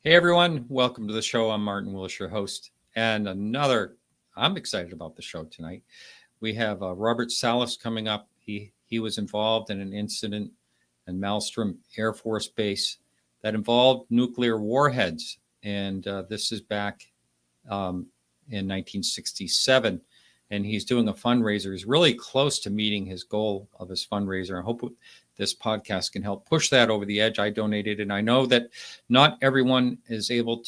Hey everyone, welcome to the show. I'm Martin Willis, your host. And I'm excited about the show tonight. We have Robert Salas coming up. He was involved in an incident in Malmstrom Air Force Base that involved nuclear warheads. And this is back in 1967. And he's doing a fundraiser. He's really close to meeting his goal of his fundraiser. I hope this podcast can help push that over the edge. I donated, and I know that not everyone is able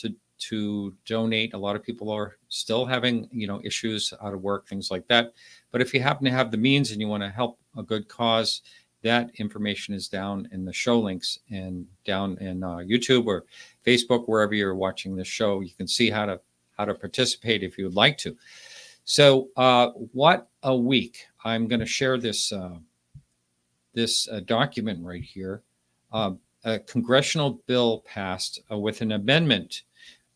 to donate. A lot of people are still having, issues out of work, things like that. But if you happen to have the means and you want to help a good cause, that information is down in the show links and down in YouTube or Facebook, wherever you're watching this show. You can see how to participate if you would like to. So what a week. I'm going to share this document right here. A congressional bill passed with an amendment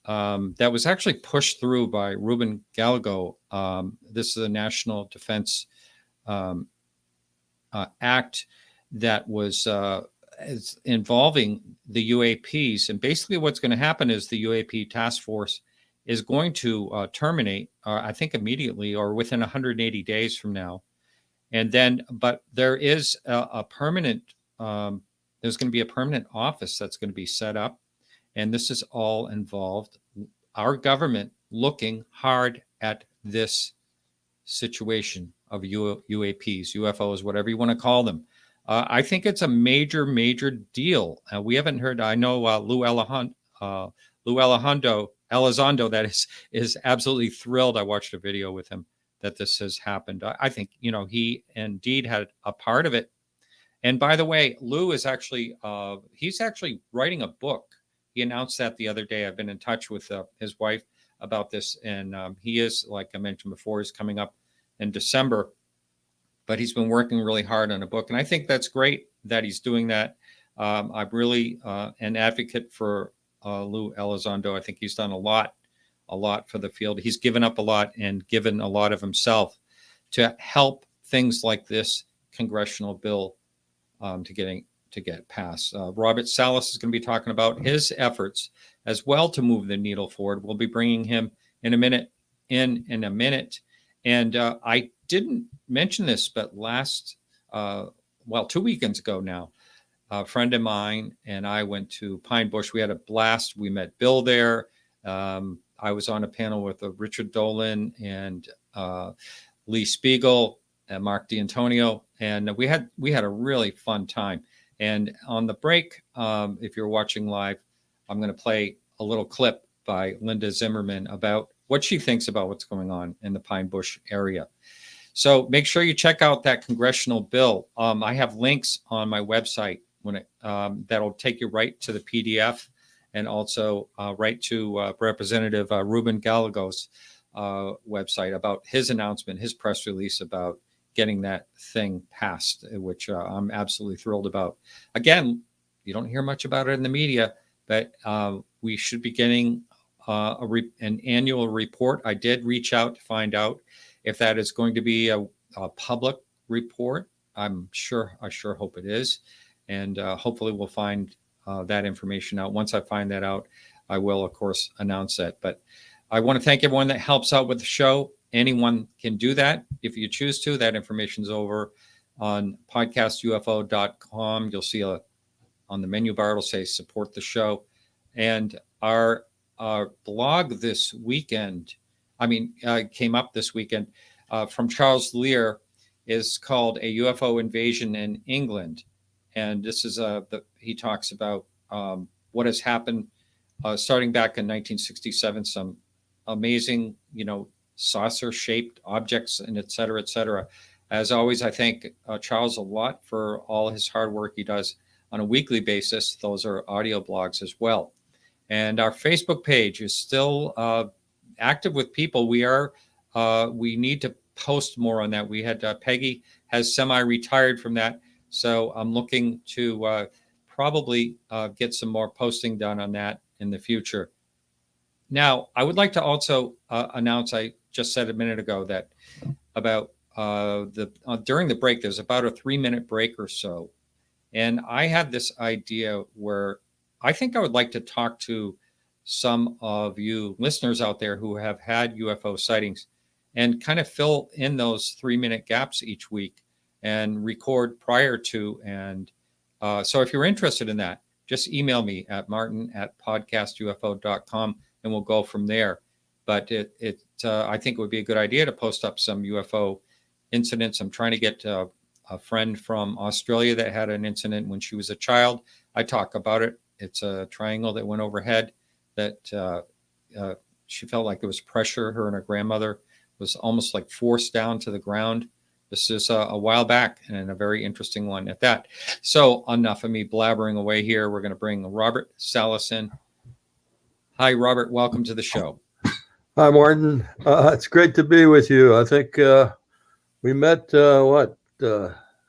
that was actually pushed through by Ruben Gallego. This is a National Defense Act that was involving the UAPs. And basically what's going to happen is the UAP task force is going to terminate, I think immediately or within 180 days from now. And then, but there is a permanent, there's going to be a permanent office that's going to be set up. And this is all involved our government looking hard at this situation of UAPs, UFOs, whatever you want to call them. I think it's a major, major deal. We haven't heard, I know Lou Elizondo, that is absolutely thrilled. I watched a video with him that this has happened. I think, he indeed had a part of it. And by the way, Lou is actually, he's actually writing a book. He announced that the other day. I've been in touch with his wife about this. And he is, like I mentioned before, is coming up in December. But he's been working really hard on a book. And I think that's great that he's doing that. I'm really an advocate for Lou Elizondo. I think he's done a lot for the field. He's given up a lot and given a lot of himself to help things like this congressional bill to get passed. Robert Salas is going to be talking about his efforts as well to move the needle forward. We'll be bringing him in a minute. And I didn't mention this, but 2 weekends ago now, a friend of mine and I went to Pine Bush. We had a blast. We met Bill there. I was on a panel with Richard Dolan and Lee Spiegel and Mark D'Antonio, and we had a really fun time. And on the break, if you're watching live, I'm going to play a little clip by Linda Zimmerman about what she thinks about what's going on in the Pine Bush area. So make sure you check out that congressional bill. I have links on my website that'll take you right to the PDF and also right to Representative Ruben Gallego's website about his announcement, his press release about getting that thing passed, which I'm absolutely thrilled about. Again, you don't hear much about it in the media, but we should be getting an annual report. I did reach out to find out if that is going to be a public report. I sure hope it is. And hopefully we'll find that information out. Once I find that out, I will, of course, announce that. But I want to thank everyone that helps out with the show. Anyone can do that if you choose to. That information's over on podcastufo.com. You'll see on the menu bar, it'll say support the show. And our blog this weekend, came up this weekend from Charles Lear, is called A UFO Invasion in England. And this is he talks about what has happened starting back in 1967, some amazing, saucer-shaped objects and et cetera, et cetera. As always, I thank Charles a lot for all his hard work he does on a weekly basis. Those are audio blogs as well. And our Facebook page is still active with people. We need to post more on that. We had Peggy has semi-retired from that. So I'm looking to probably get some more posting done on that in the future. Now, I would like to also announce, I just said a minute ago that about during the break, there's about a 3-minute break or so. And I had this idea where I think I would like to talk to some of you listeners out there who have had UFO sightings and kind of fill in those 3-minute gaps each week and record prior to. And so if you're interested in that, just email me at martin@podcastufo.com and we'll go from there. But I think it would be a good idea to post up some UFO incidents. I'm trying to get a friend from Australia that had an incident when she was a child. I talk about it. It's a triangle that went overhead that she felt like there was pressure. Her and her grandmother was almost like forced down to the ground. This is a while back and a very interesting one at that. So enough of me blabbering away here. We're going to bring Robert Salas in. Hi, Robert. Welcome to the show. Hi, Martin. It's great to be with you. I think we met,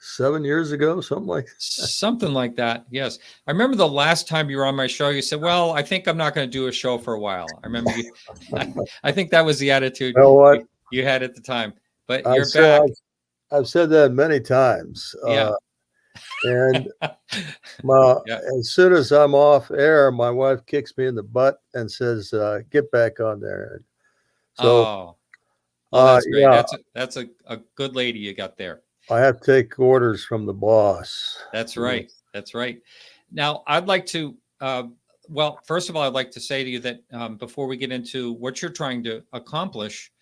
7 years ago, something like that? Something like that, yes. I remember the last time you were on my show, you said, well, I think I'm not going to do a show for a while. I remember you. I think that was the attitude you had at the time. But you're back. I've said that many times. Yeah. And as soon as I'm off air, my wife kicks me in the butt and says, get back on there. So, that's great. Yeah. That's a good lady you got there. I have to take orders from the boss. That's right. That's right. Now, I'd like to, first of all, I'd like to say to you that before we get into what you're trying to accomplish,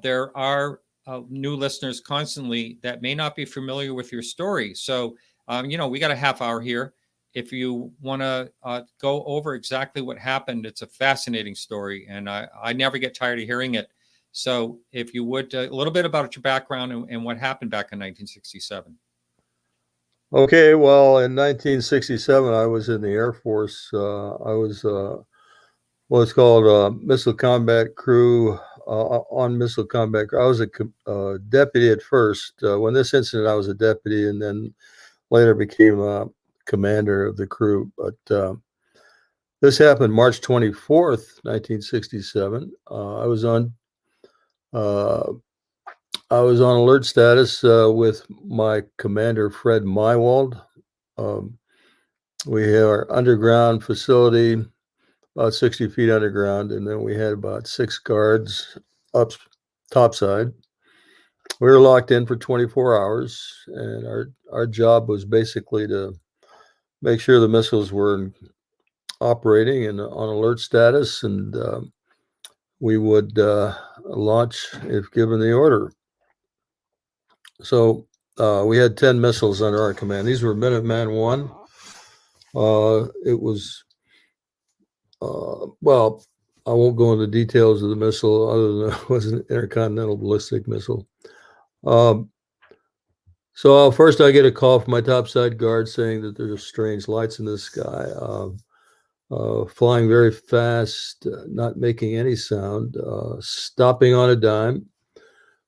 there are new listeners constantly that may not be familiar with your story. So, we got a half hour here. If you want to go over exactly what happened, it's a fascinating story, and I never get tired of hearing it. So if you would, a little bit about your background and what happened back in 1967. Okay, well, in 1967, I was in the Air Force. I was what's called missile combat crew, on missile combat crew. I was a deputy at first. When this incident, I was a deputy and then later became commander of the crew. But this happened March 24th, 1967. I was on alert status with my commander, Fred Mywald. We had our underground facility, about 60 feet underground, and then we had about 6 guards up topside. We were locked in for 24 hours, and our job was basically to make sure the missiles were operating and on alert status, and we would launch if given the order. So we had 10 missiles under our command. These were Minuteman I. It was, I won't go into details of the missile other than it was an intercontinental ballistic missile. So first I get a call from my topside guard saying that there's strange lights in the sky, flying very fast, not making any sound, stopping on a dime,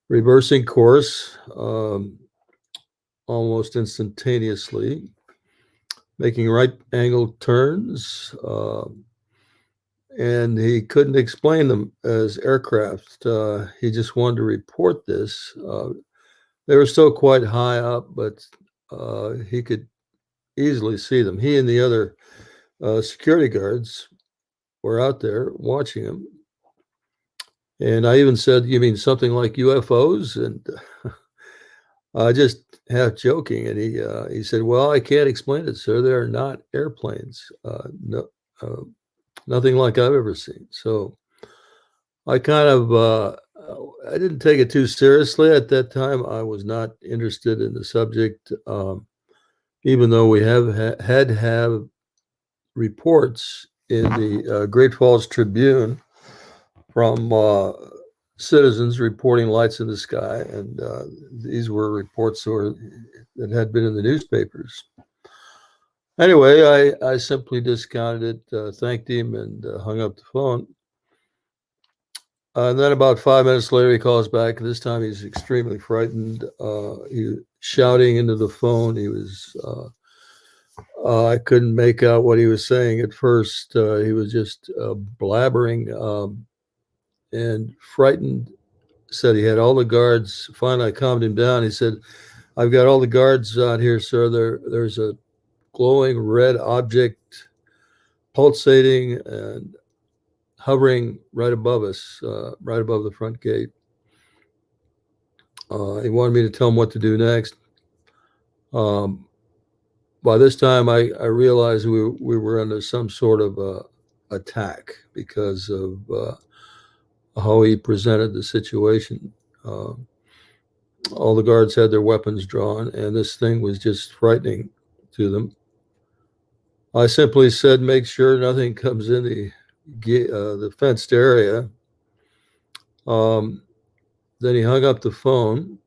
reversing course almost instantaneously, making right angle turns, and he couldn't explain them as aircraft. He just wanted to report this. They were still quite high up, but he could easily see them. He and the other security guards were out there watching him. And I even said, "You mean something like UFOs?" And just half joking. And he said, "Well, I can't explain it, sir. They are not airplanes. Nothing like I've ever seen." So I kind of I didn't take it too seriously at that time. I was not interested in the subject, even though we had reports in the Great Falls Tribune from citizens reporting lights in the sky, and these were reports that had been in the newspapers. Anyway, I simply discounted it, thanked him, and hung up the phone. And then about 5 minutes later, he calls back. This time he's extremely frightened. He was shouting into the phone. He was, I couldn't make out what he was saying at first. He was just blabbering and frightened. Said he had all the guards. Finally, I calmed him down. He said, "I've got all the guards out here, sir. There's a glowing red object pulsating, and hovering right above us, right above the front gate. He wanted me to tell him what to do next. By this time, I realized we were under some sort of attack because of how he presented the situation. All the guards had their weapons drawn, and this thing was just frightening to them. I simply said, make sure nothing comes in the fenced area. Then he hung up the phone.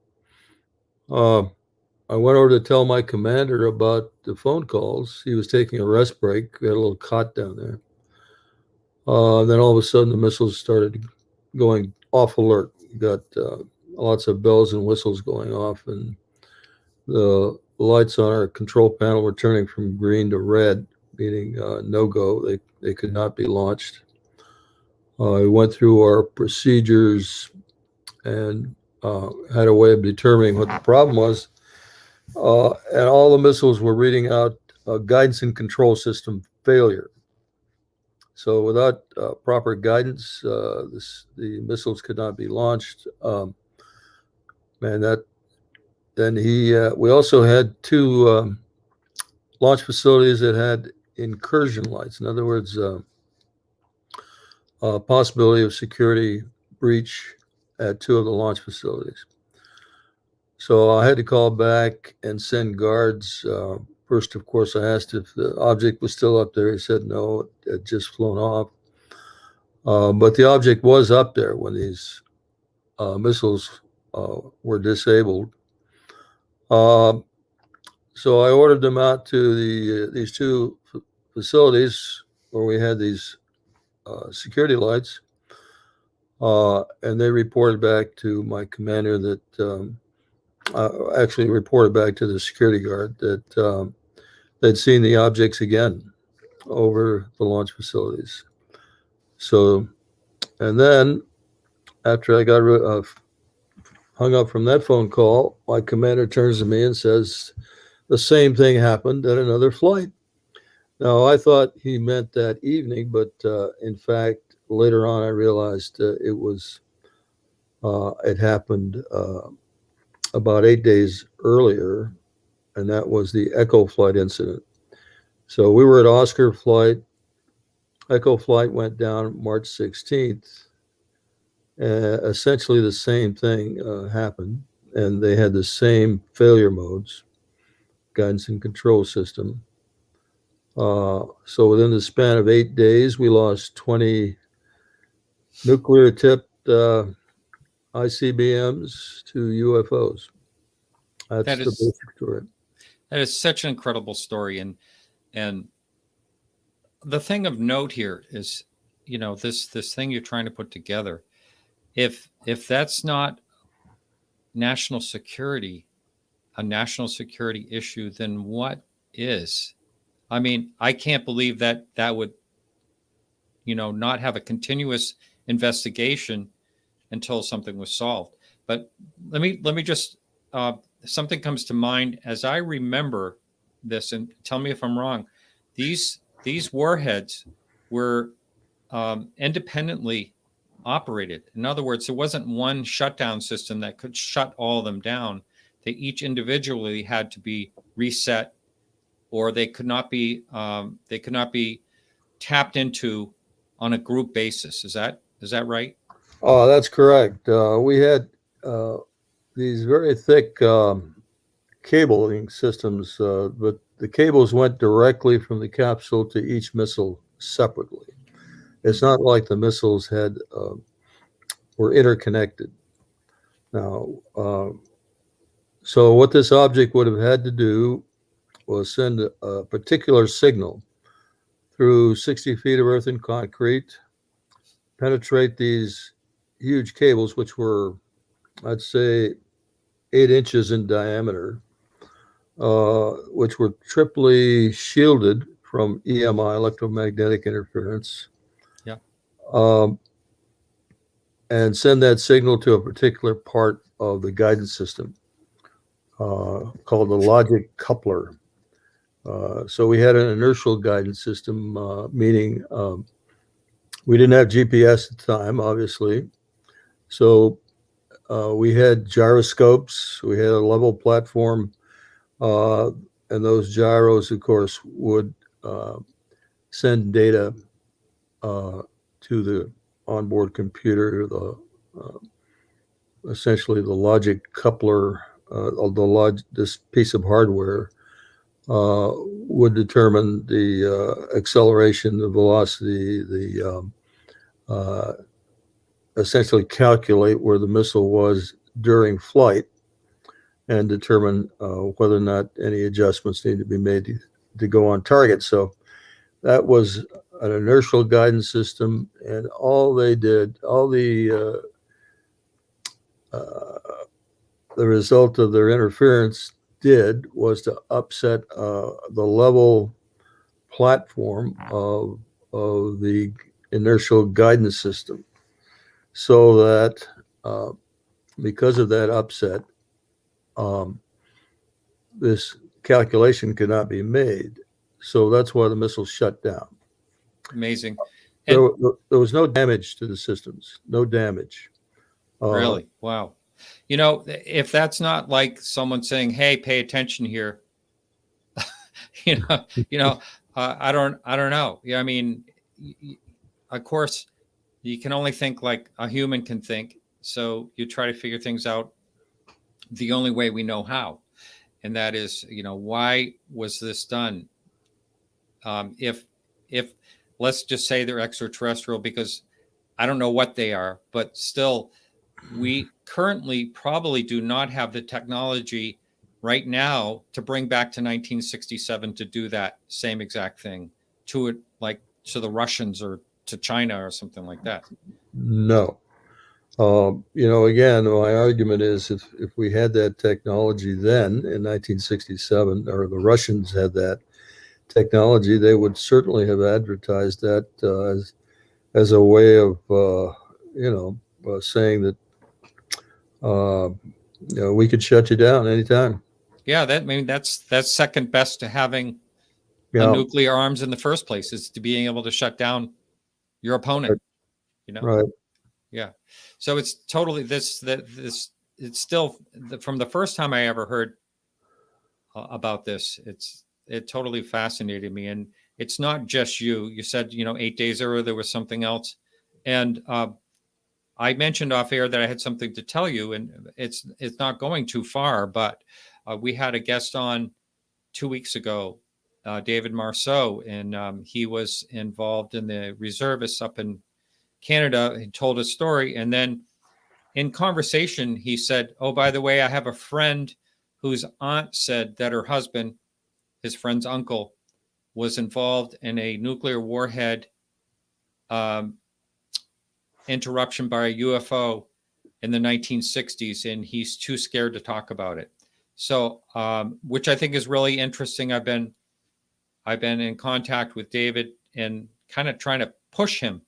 I went over to tell my commander about the phone calls. He was taking a rest break. We had a little cot down there. Then all of a sudden, the missiles started going off alert. You got lots of bells and whistles going off, and the lights on our control panel were turning from green to red, meaning no-go. They could not be launched. We went through our procedures and had a way of determining what the problem was. And all the missiles were reading out guidance and control system failure. So without proper guidance, the missiles could not be launched. We also had two launch facilities that had incursion lights. In other words, possibility of security breach at two of the launch facilities. So I had to call back and send guards. First, of course, I asked if the object was still up there. He said no, it had just flown off. But the object was up there when these missiles were disabled. So I ordered them out to these two facilities where we had these security lights, and they reported back to my commander that actually reported back to the security guard that they'd seen the objects again over the launch facilities. So, and then after I got hung up from that phone call, my commander turns to me and says, the same thing happened at another flight. Now, I thought he meant that evening, but in fact, later on, I realized it happened about 8 days earlier, and that was the Echo flight incident. So we were at Oscar flight. Echo flight went down March 16th. Essentially the same thing happened, and they had the same failure modes, guidance and control system. So within the span of 8 days, we lost 20 nuclear-tipped ICBMs to UFOs. That's the basic story. That is such an incredible story, and the thing of note here is, this thing you're trying to put together. If that's not national security, a national security issue, then what is? I mean, I can't believe that would, not have a continuous investigation until something was solved. But let me just something comes to mind as I remember this, and tell me if I'm wrong. These warheads were independently operated. In other words, there wasn't one shutdown system that could shut all of them down. They each individually had to be reset, or they could not be tapped into on a group basis. Is that right? Oh, that's correct. We had these very thick cabling systems, but the cables went directly from the capsule to each missile separately. It's not like the missiles were interconnected. Now, so what this object would have had to do was send a particular signal through 60 feet of earth and concrete, penetrate these huge cables, which were, I'd say, 8 inches in diameter, which were triply shielded from EMI, electromagnetic interference. Yeah. And send that signal to a particular part of the guidance system called the logic coupler. So we had an inertial guidance system, meaning We didn't have GPS at the time, obviously. So we had gyroscopes, we had a level platform, and those gyros, of course, would send data to the onboard computer, essentially the logic coupler, this piece of hardware would determine the acceleration, the velocity, essentially calculate where the missile was during flight and determine whether or not any adjustments need to be made to go on target. So that was an inertial guidance system, and all they did, all the result of their interference did was to upset the level platform of the inertial guidance system, so that because of that upset, this calculation could not be made. So that's why the missile shut down. Amazing. And there was no damage to the systems, no damage. Really? Wow. You know, if that's not like someone saying, "Hey, pay attention here," you know, I don't know. Yeah, I mean, of course, you can only think like a human can think. So you try to figure things out the only way we know how, and that is, why was this done? If let's just say they're extraterrestrial, because I don't know what they are, but still, we currently probably do not have the technology right now to bring back to 1967 to do that same exact thing to it, like to the Russians or to China or something like that. No. Again, my argument is if we had that technology then in 1967, or the Russians had that technology, they would certainly have advertised that as a way of, saying that, we could shut you down anytime. Yeah, that's second best to having Yeah. a nuclear arms in the first place, is to being able to shut down your opponent. Right. Yeah. So it's totally this. It's still from the first time I ever heard about this. It totally fascinated me, and it's not just you. You said 8 days earlier there was something else, and I mentioned off air that I had something to tell you, and it's not going too far, but we had a guest on 2 weeks ago, David Marceau, and he was involved in the reservists up in Canada. He told a story, and then in conversation, he said, "Oh, by the way, I have a friend whose aunt said that her husband, his friend's uncle, was involved in a nuclear warhead interruption by a UFO in the 1960s, and he's too scared to talk about it." So, which I think is really interesting. I've been in contact with David and kind of trying to push him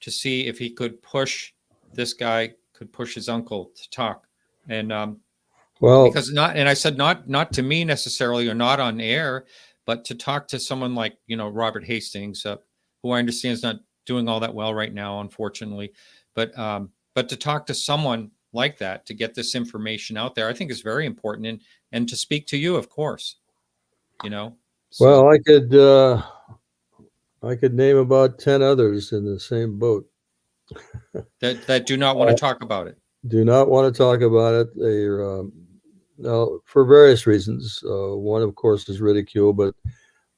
to see if he could push this guy, could push his uncle to talk. And because I said not to me necessarily, or not on air, but to talk to someone like Robert Hastings, who I understand is not doing all that well right now, unfortunately, but to talk to someone like that to get this information out there, I think is very important, and to speak to you, of course. So. Well, I could name about 10 others in the same boat that do not want to talk about it. Do not want to talk about it. They're for various reasons. One, of course, is ridicule, but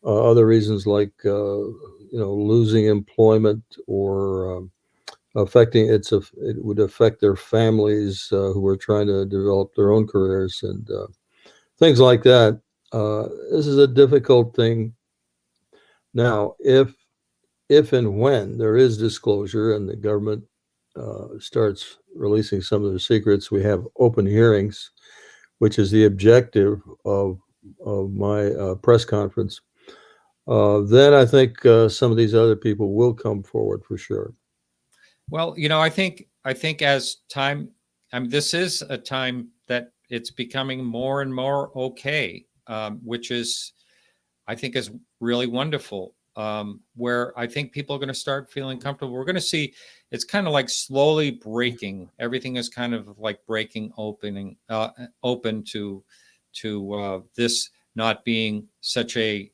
other reasons like losing employment, or it would affect their families who are trying to develop their own careers, and things like that. This is a difficult thing. Now, if and when there is disclosure and the government starts releasing some of their secrets, we have open hearings, which is the objective of my press conference. Then I think some of these other people will come forward for sure. Well, I think as time, this is a time that it's becoming more and more okay, which is, I think, is really wonderful. where I think people are going to start feeling comfortable. We're going to see it's kind of like slowly breaking. Everything is kind of like breaking open to this not being such a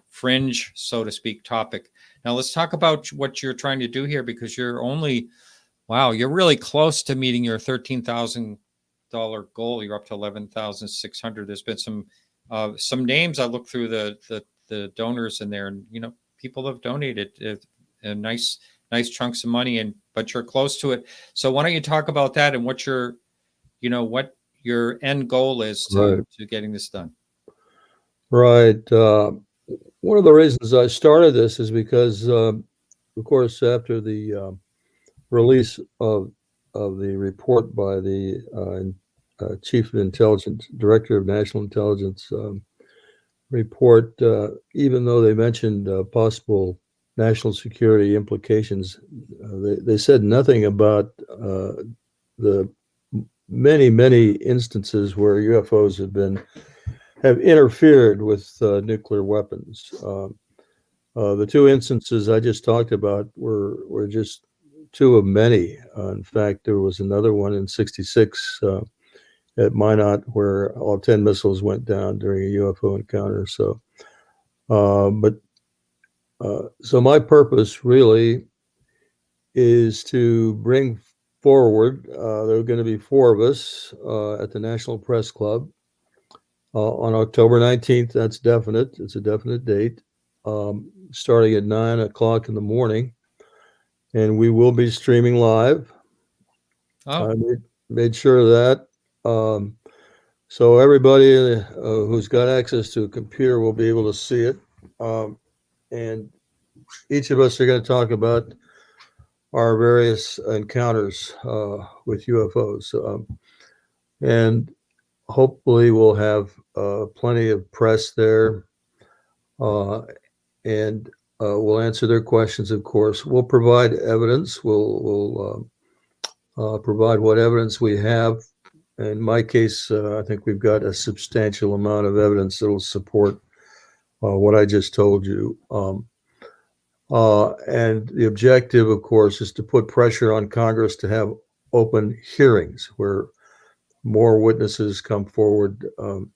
fringe, so to speak, topic. Now let's talk about what you're trying to do here, because you're really close to meeting your $13,000 goal. You're up to 11,600. There's been some names. I looked through the donors in there, and people have donated nice chunks of money, but you're close to it. So why don't you talk about that and what your end goal is to getting this done? Right. One of the reasons I started this is because, of course, after the release of the report by the Chief of Intelligence, Director of National Intelligence report, even though they mentioned possible national security implications, they said nothing about the many instances where UFOs have interfered with nuclear weapons. The two instances I just talked about were just two of many. In fact, there was another one in '66 at Minot where all 10 missiles went down during a UFO encounter. So my purpose really is to bring forward, there are going to be four of us at the National Press Club on October 19th. That's definite. It's a definite date, starting at 9 o'clock in the morning. And we will be streaming live. I made sure of that. So everybody who's got access to a computer will be able to see it. And each of us are going to talk about our various encounters with UFOs. And hopefully we'll have plenty of press there. And we'll answer their questions, of course. We'll provide evidence. We'll provide what evidence we have. In my case, I think we've got a substantial amount of evidence that will support what I just told you. And the objective, of course, is to put pressure on Congress to have open hearings where more witnesses come forward and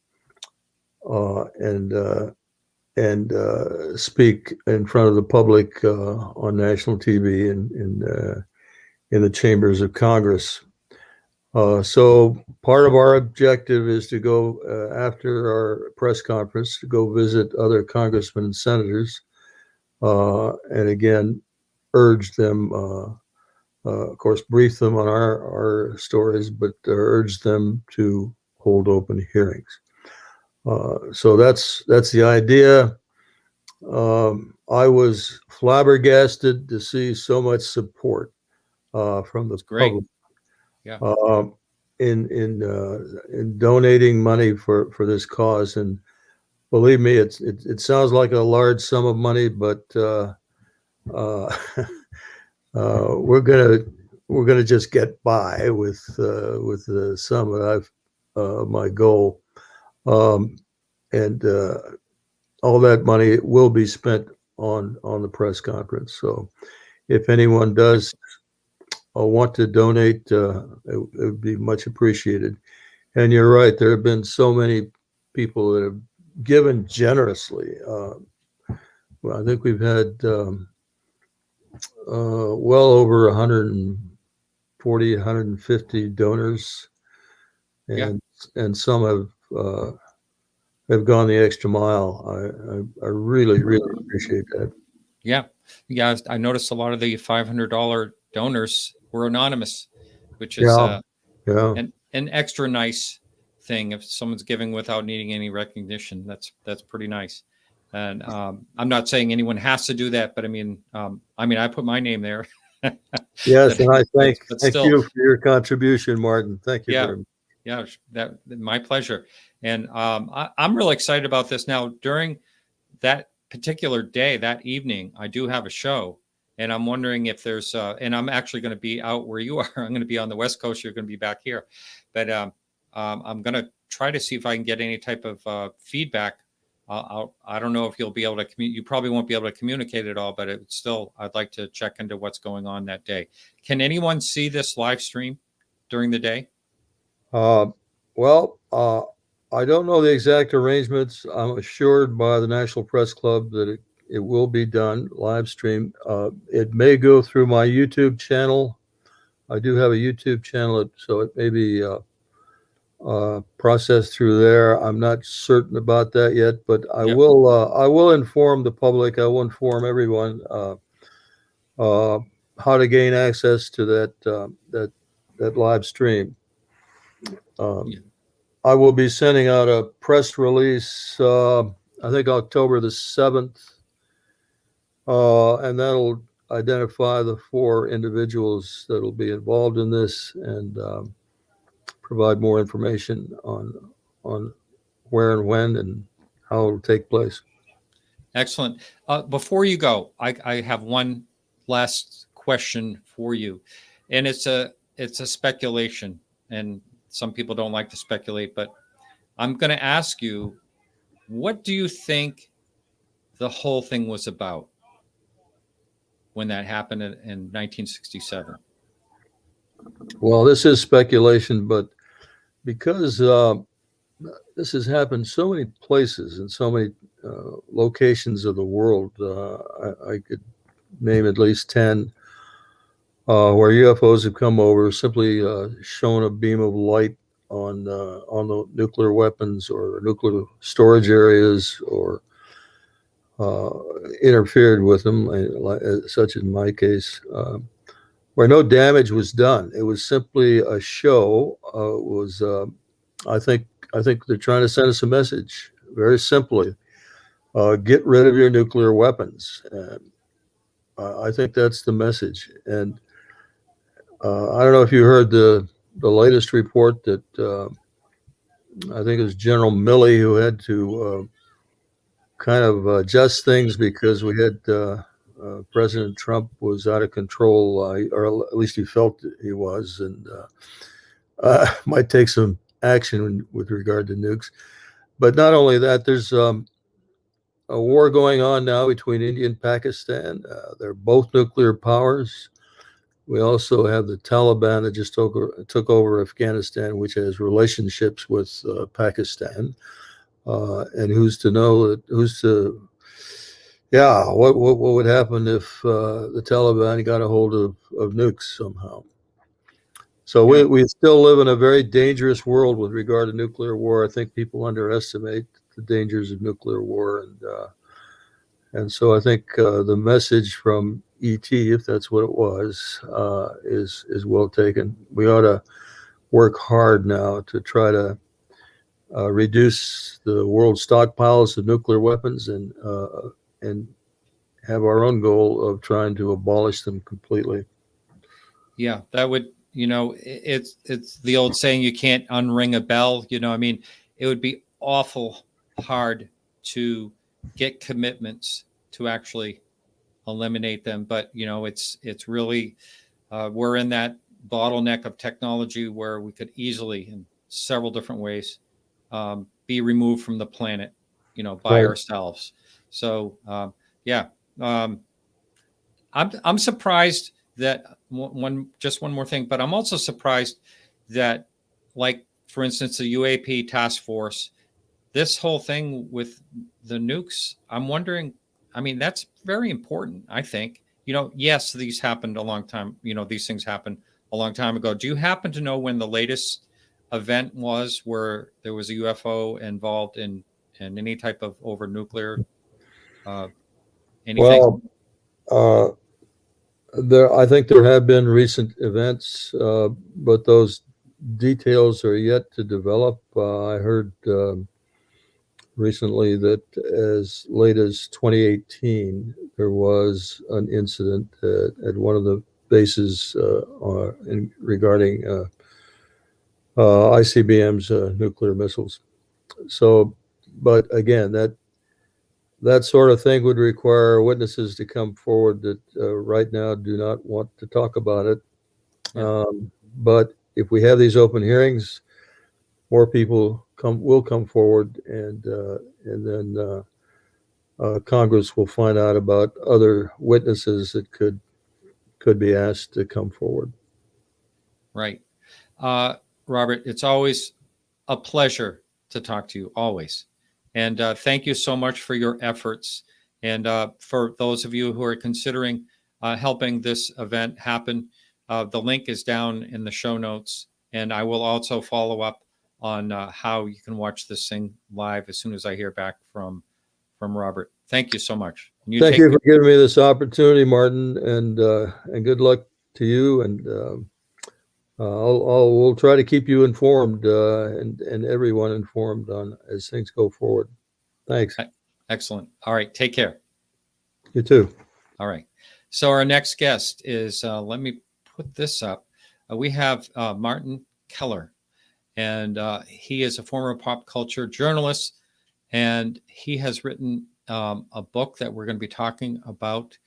speak in front of the public on national TV and in the chambers of Congress. So part of our objective is to go after our press conference, to go visit other congressmen and senators, and again, urge them, of course, brief them on our stories, but urge them to hold open hearings. So that's the idea. I was flabbergasted to see so much support from the public. Yeah. In donating money for this cause, and believe me, it sounds like a large sum of money, but we're gonna just get by with the sum that my goal, and all that money will be spent on the press conference. So if anyone does want to donate, it would be much appreciated. And you're right, there have been so many people that have given generously. Well, I think we've had well over 140, 150 donors, and some have gone the extra mile. I really appreciate that. Yeah. I noticed a lot of the $500 donors were anonymous, which is an extra nice thing. If someone's giving without needing any recognition, that's pretty nice. And I'm not saying anyone has to do that, but I mean, I put my name there. Yes, and I thank you for your contribution, Martin. Thank you very much. Yeah, my pleasure. And I'm really excited about this. Now, during that particular day, that evening, I do have a show, and I'm wondering if there's, and I'm actually going to be out where you are. I'm going to be on the West Coast. You're going to be back here, but I'm going to try to see if I can get any type of feedback I don't know if you'll be able to you probably won't be able to communicate it all, but it still, I'd like to check into what's going on that day. Can anyone see this live stream during the day? Well, I don't know the exact arrangements. I'm assured by the National Press Club that it will be done live stream. It may go through my YouTube channel. I do have a YouTube channel, so it may be processed through there. I'm not certain about that yet, but I Yep. will inform the public. I will inform everyone how to gain access to that live stream. Yeah. I will be sending out a press release, I think October the 7th, and that'll identify the 4 individuals that will be involved in this and provide more information on where and when and how it'll take place. Excellent. Before you go, I have one last question for you, and it's a speculation, and some people don't like to speculate, but I'm going to ask you, what do you think the whole thing was about when that happened in 1967? Well, this is speculation, but because this has happened so many places and so many locations of the world, I could name at least 10 where UFOs have come over, simply shown a beam of light on the nuclear weapons or nuclear storage areas, or interfered with them, such in my case, where no damage was done. It was simply a show. I think they're trying to send us a message, very simply. Get rid of your nuclear weapons. I think that's the message. And I don't know if you heard the latest report that I think it was General Milley who had to kind of adjust things because we had President Trump was out of control, or at least he felt he was, and might take some action with regard to nukes. But not only that, there's a war going on now between India and Pakistan. They're both nuclear powers. We also have the Taliban that just took over Afghanistan, which has relationships with Pakistan. And who's to know what would happen if the Taliban got a hold of nukes somehow? So we still live in a very dangerous world with regard to nuclear war. I think people underestimate the dangers of nuclear war, and so I think the message from ET, if that's what it was, is well taken. We ought to work hard now to try to reduce the world's stockpiles of nuclear weapons and have our own goal of trying to abolish them completely. Yeah, that would, it's the old saying, you can't unring a bell. I mean, it would be awful hard to get commitments to actually eliminate them. But, it's really, we're in that bottleneck of technology where we could easily, in several different ways, be removed from the planet, by ourselves. So, I'm surprised that one more thing, but I'm also surprised that, like, for instance, the UAP task force, this whole thing with the nukes, I'm wondering, I mean, that's very important, I think. Yes, these happened a long time, these things happened a long time ago. Do you happen to know when the latest event was where there was a UFO involved in any type of over nuclear anything? Well, I think there have been recent events, but those details are yet to develop. I heard recently that as late as 2018, there was an incident at one of the bases regarding ICBM's nuclear missiles. So, but again, that sort of thing would require witnesses to come forward that right now do not want to talk about it. But if we have these open hearings, more people will come forward, and then Congress will find out about other witnesses that could be asked to come forward. Right. Robert, it's always a pleasure to talk to you, always. And thank you so much for your efforts. And for those of you who are considering helping this event happen, the link is down in the show notes. And I will also follow up on how you can watch this thing live as soon as I hear back from Robert. Thank you so much. Thank you for giving me this opportunity, Martin, and good luck to you. And we'll try to keep you informed and everyone informed on as things go forward. Thanks. Excellent. All right. Take care. You too. All right. So our next guest is, let me put this up. We have Martin Keller, and he is a former pop culture journalist, and he has written a book that we're going to be talking about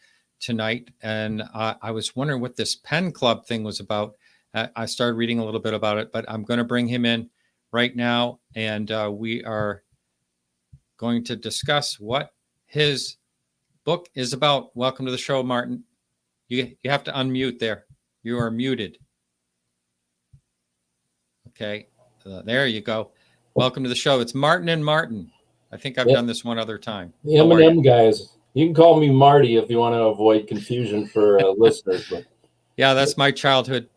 tonight. And I was wondering what this pen club thing was about. I started reading a little bit about it, but I'm going to bring him in right now, and we are going to discuss what his book is about. Welcome to the show, Martin. You have to unmute there. You are muted. Okay, there you go. Welcome to the show. It's Martin and Martin. I think I've done this one other time. The M&M guys. You can call me Marty if you want to avoid confusion for listeners. But yeah, that's my childhood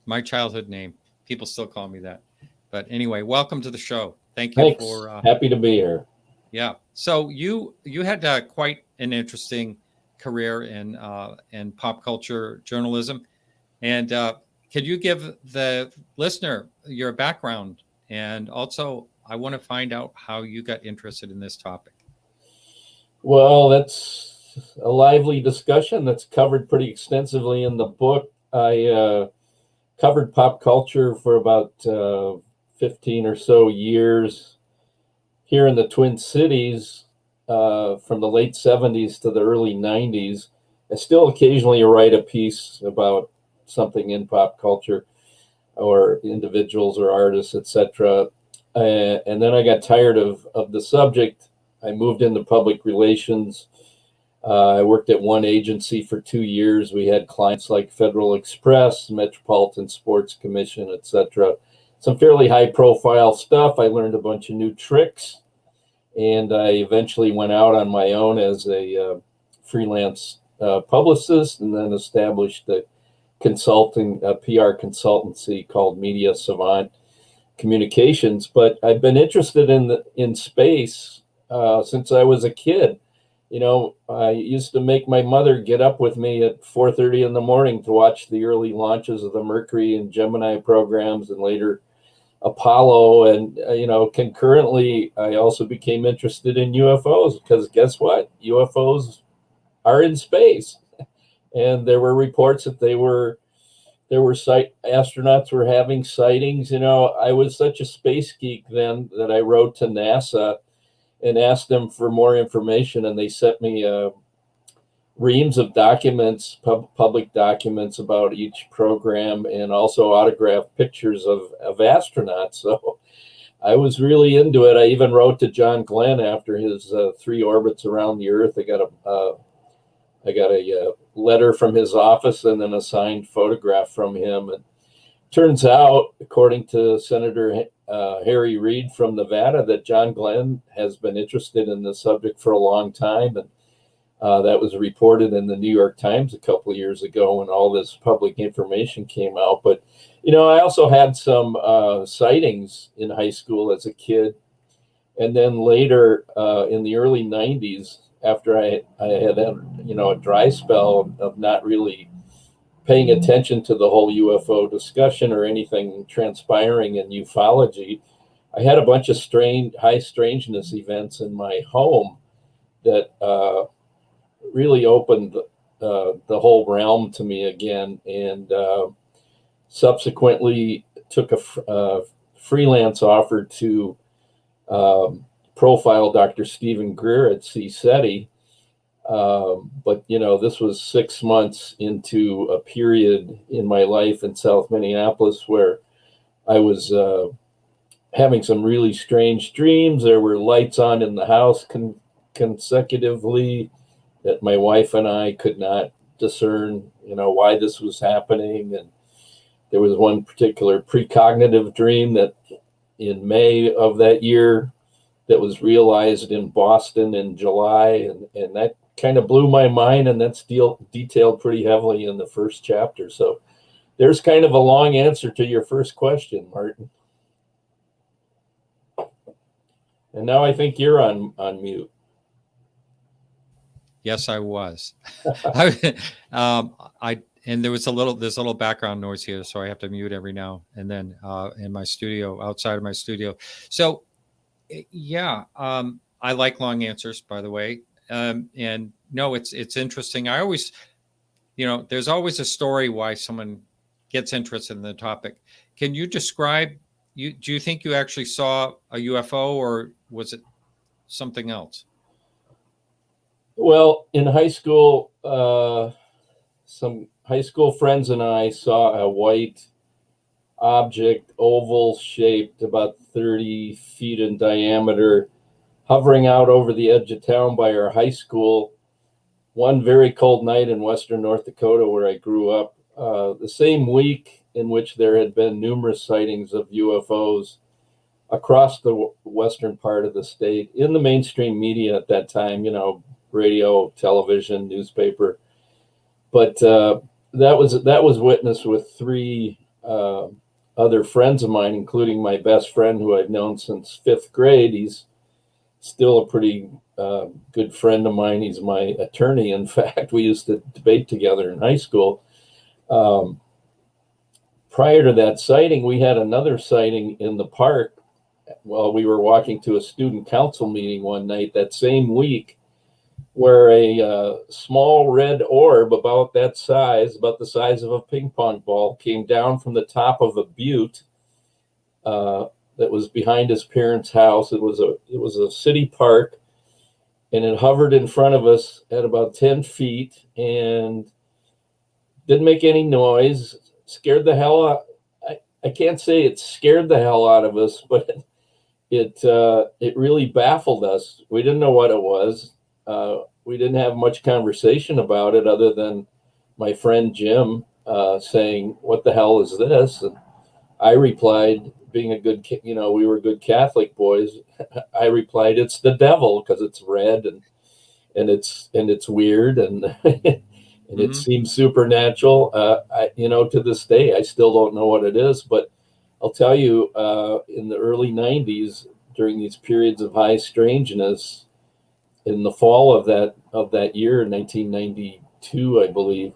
name. People still call me that. But anyway, welcome to the show. Thank you. Thanks. Happy to be here. Yeah. So you had quite an interesting career in pop culture journalism, and could you give the listener your background? And also, I want to find out how you got interested in this topic. Well, that's a lively discussion that's covered pretty extensively in the book. I covered pop culture for about 15 or so years here in the Twin Cities from the late 70s to the early 90s. I still occasionally write a piece about something in pop culture or individuals or artists, etc. And then I got tired of the subject. I moved into public relations. I worked at one agency for 2 years. We had clients like Federal Express, Metropolitan Sports Commission, etc. Some fairly high-profile stuff. I learned a bunch of new tricks, and I eventually went out on my own as a freelance publicist, and then established a PR consultancy called Media Savant Communications. But I've been interested in space since I was a kid. You know, I used to make my mother get up with me at 4:30 in the morning to watch the early launches of the Mercury and Gemini programs, and later Apollo. And, concurrently, I also became interested in UFOs, because guess what? UFOs are in space. And there were reports that astronauts were having sightings. I was such a space geek then that I wrote to NASA and asked them for more information, and they sent me reams of documents, public documents about each program, and also autographed pictures of astronauts. So I was really into it. I even wrote to John Glenn after his 3 orbits around the Earth. I got a letter from his office and then a signed photograph from him. And turns out, according to Senator Harry Reid from Nevada, that John Glenn has been interested in the subject for a long time. And that was reported in the New York Times a couple of years ago when all this public information came out. But, I also had some sightings in high school as a kid. And then later in the early 90s, after I had a dry spell of not really paying attention to the whole UFO discussion or anything transpiring in ufology, I had a bunch of high strangeness events in my home that really opened the whole realm to me again, and subsequently took a freelance offer to profile Dr. Stephen Greer at CSETI. But, this was 6 months into a period in my life in South Minneapolis where I was having some really strange dreams. There were lights on in the house consecutively that my wife and I could not discern, why this was happening. And there was one particular precognitive dream that in May of that year that was realized in Boston in July. And that kind of blew my mind. And that's detailed pretty heavily in the first chapter. So there's kind of a long answer to your first question, Martin. And now I think you're on mute. Yes, I was. And there's a little background noise here, so I have to mute every now and then in my studio, outside of my studio. So, yeah, I like long answers, by the way. And no, it's interesting. I always, there's always a story why someone gets interested in the topic. Can you describe? Do you think you actually saw a UFO, or was it something else? Well, in high school, some high school friends and I saw a white object, oval shaped, about 30 feet in diameter, hovering out over the edge of town by our high school one very cold night in western North Dakota, where I grew up, the same week in which there had been numerous sightings of UFOs across the western part of the state in the mainstream media at that time, radio, television, newspaper. But that was witnessed with three other friends of mine, including my best friend who I've known since 5th grade. He's still a pretty good friend of mine. He's my attorney. In fact, we used to debate together in high school. Prior to that sighting, we had another sighting in the park while we were walking to a student council meeting one night that same week, where a small red orb about the size of a ping pong ball, came down from the top of a butte that was behind his parents' house. It was a city park, and it hovered in front of us at about 10 feet and didn't make any noise. Scared the hell out. I can't say it scared the hell out of us, but it really baffled us. We didn't know what it was. We didn't have much conversation about it other than my friend Jim saying, "What the hell is this?" And I replied, being a good, we were good Catholic boys. I replied, "It's the devil, because it's red and it's weird and and it seems supernatural." To this day, I still don't know what it is, but I'll tell you, in the early 90s, during these periods of high strangeness, in the fall of that year, in 1992, I believe,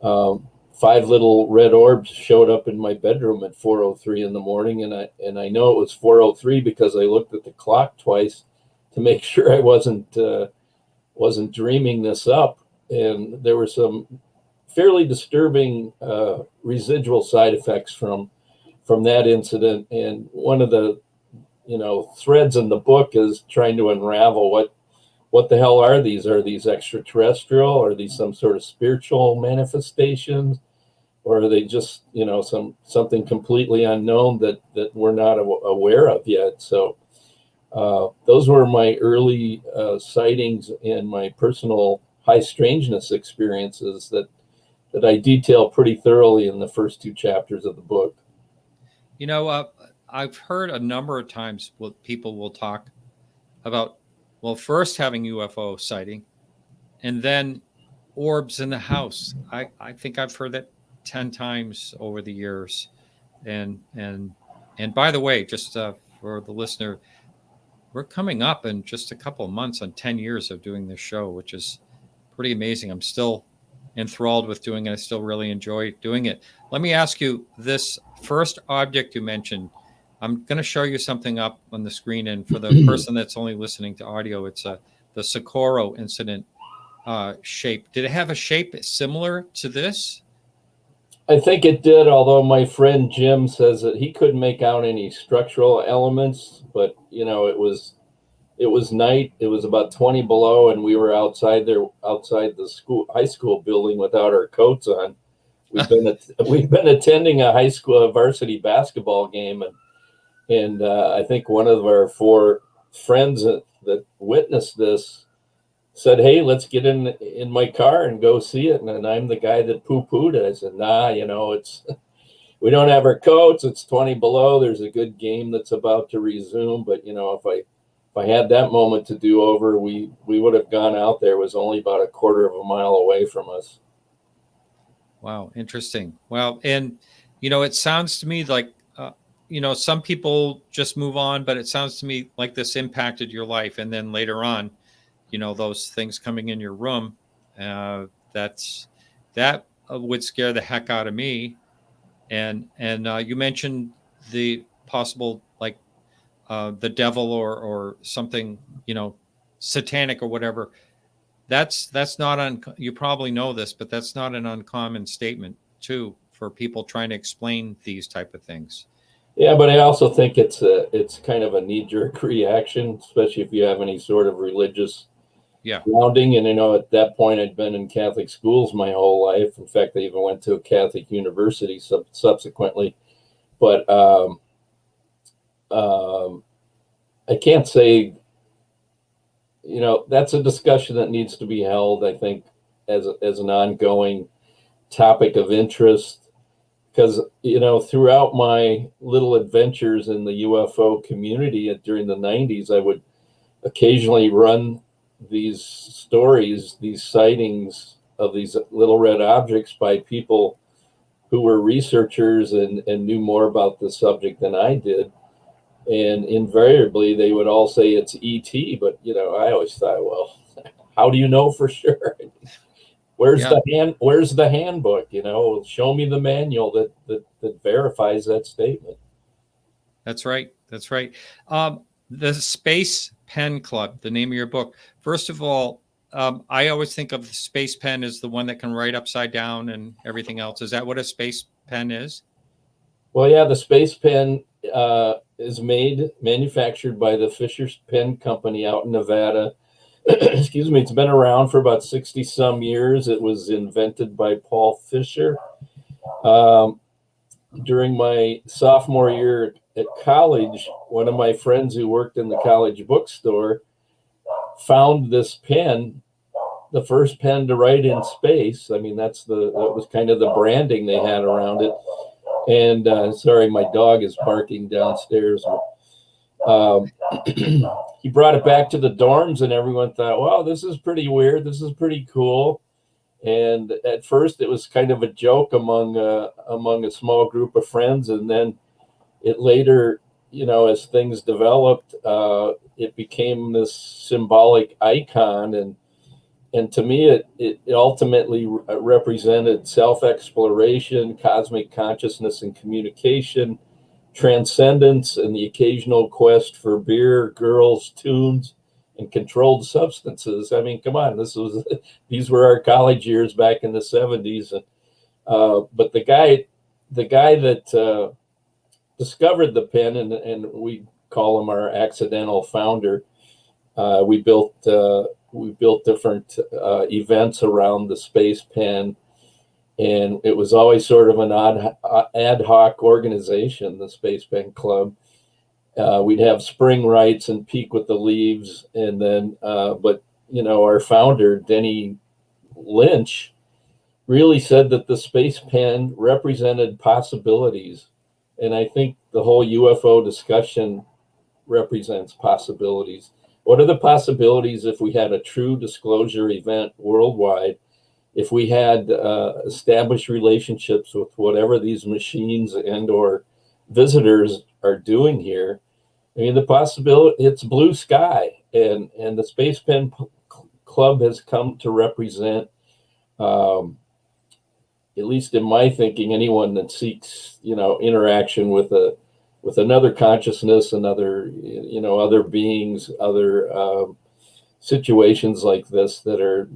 5 little red orbs showed up in my bedroom at 4:03 in the morning, and I know it was 4:03 because I looked at the clock twice to make sure I wasn't dreaming this up. And there were some fairly disturbing residual side effects from that incident. And one of the threads in the book is trying to unravel what the hell are these? Are these extraterrestrial? Are these some sort of spiritual manifestations? Or are they just, something completely unknown that we're not aware of yet? So those were my early sightings and my personal high strangeness experiences that I detail pretty thoroughly in the first 2 chapters of the book. I've heard a number of times people will talk about, first having UFO sighting and then orbs in the house. I think I've heard that 10 times over the years. And by the way, just for the listener, we're coming up in just a couple of months on 10 years of doing this show, which is pretty amazing. I'm still enthralled with doing it. I still really enjoy doing it. Let me ask you, this first object you mentioned, I'm going to show you something up on the screen. And for the person that's only listening to audio, it's the Socorro incident shape. Did it have a shape similar to this? I think it did, although my friend Jim says that he couldn't make out any structural elements, but it was night. It was about 20 below, and we were outside the high school building without our coats on. We've been attending a high school varsity basketball game, and And I think one of our 4 friends that witnessed this said, "Hey, let's get in my car and go see it." And I'm the guy that poo-pooed it. I said, "Nah, it's we don't have our coats. It's 20 below. There's a good game that's about to resume. But if I had that moment to do over, we would have gone out there. It was only about a quarter of a mile away from us." Wow, interesting. Well, and it sounds to me like some people just move on, but it sounds to me like this impacted your life, and then later on, those things coming in your room, that would scare the heck out of me. And you mentioned the possible, like the devil or something, satanic or whatever. That's not you probably know this, but that's not an uncommon statement too for people trying to explain these type of things. Yeah, but I also think it's kind of a knee-jerk reaction, especially if you have any sort of religious grounding. And at that point, I'd been in Catholic schools my whole life. In fact, I even went to a Catholic university subsequently. But I can't say, that's a discussion that needs to be held, I think, as an ongoing topic of interest. Because, throughout my little adventures in the UFO community during the 90s, I would occasionally run these stories, these sightings of these little red objects by people who were researchers and knew more about the subject than I did. And invariably, they would all say it's ET. But, I always thought, well, how do you know for sure? Where's the handbook? Show me the manual that verifies that statement. That's right. That's right. The Space Pen Club, the name of your book. First of all, I always think of the space pen as the one that can write upside down and everything else. Is that what a space pen is? Well, yeah, the space pen is manufactured by the Fisher Pen Company out in Nevada. Excuse me. It's been around for about 60 some years. It was invented by Paul Fisher. During my sophomore year at college, one of my friends who worked in the college bookstore found this pen, the first pen to write in space. I mean, that was kind of the branding they had around it. And sorry, my dog is barking downstairs. He brought it back to the dorms, and everyone thought, wow, this is pretty weird. This is pretty cool. And at first, it was kind of a joke among a small group of friends. And then it later, as things developed, it became this symbolic icon. And to me, it ultimately represented self-exploration, cosmic consciousness and communication, transcendence, and the occasional quest for beer, girls, tunes, and controlled substances. I mean, come on, these were our college years back in the 70s. And but the guy that discovered the pen, and we call him our accidental founder. We built different events around the space pen. And it was always sort of an ad hoc organization, the Space Pen Club. We'd have spring rites and peek with the leaves. And then, but our founder, Denny Lynch, really said that the space pen represented possibilities. And I think the whole UFO discussion represents possibilities. What are the possibilities if we had a true disclosure event worldwide? If we had established relationships with whatever these machines and or visitors are doing here, I mean, the possibility, it's blue sky. And the Space Pen Club has come to represent, at least in my thinking, anyone that seeks, interaction with another consciousness, another, other beings, other situations like this that are,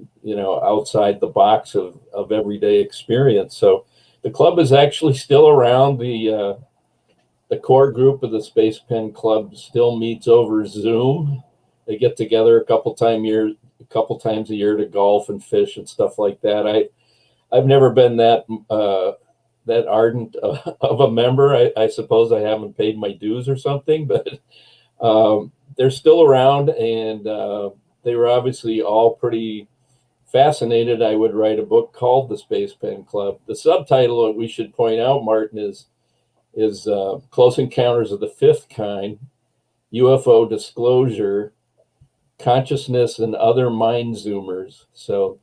outside the box of everyday experience. So the club is actually still around. The core group of the Space Pen Club still meets over Zoom. They get together a couple times a year to golf and fish and stuff like that. I've never been that that ardent of a member. I suppose I haven't paid my dues or something, but they're still around, and they were obviously all pretty fascinated. I would write a book called The Space Pen Club. The subtitle that we should point out, Martin, is Close Encounters of the Fifth Kind, UFO Disclosure, Consciousness and Other Mind Zoomers. So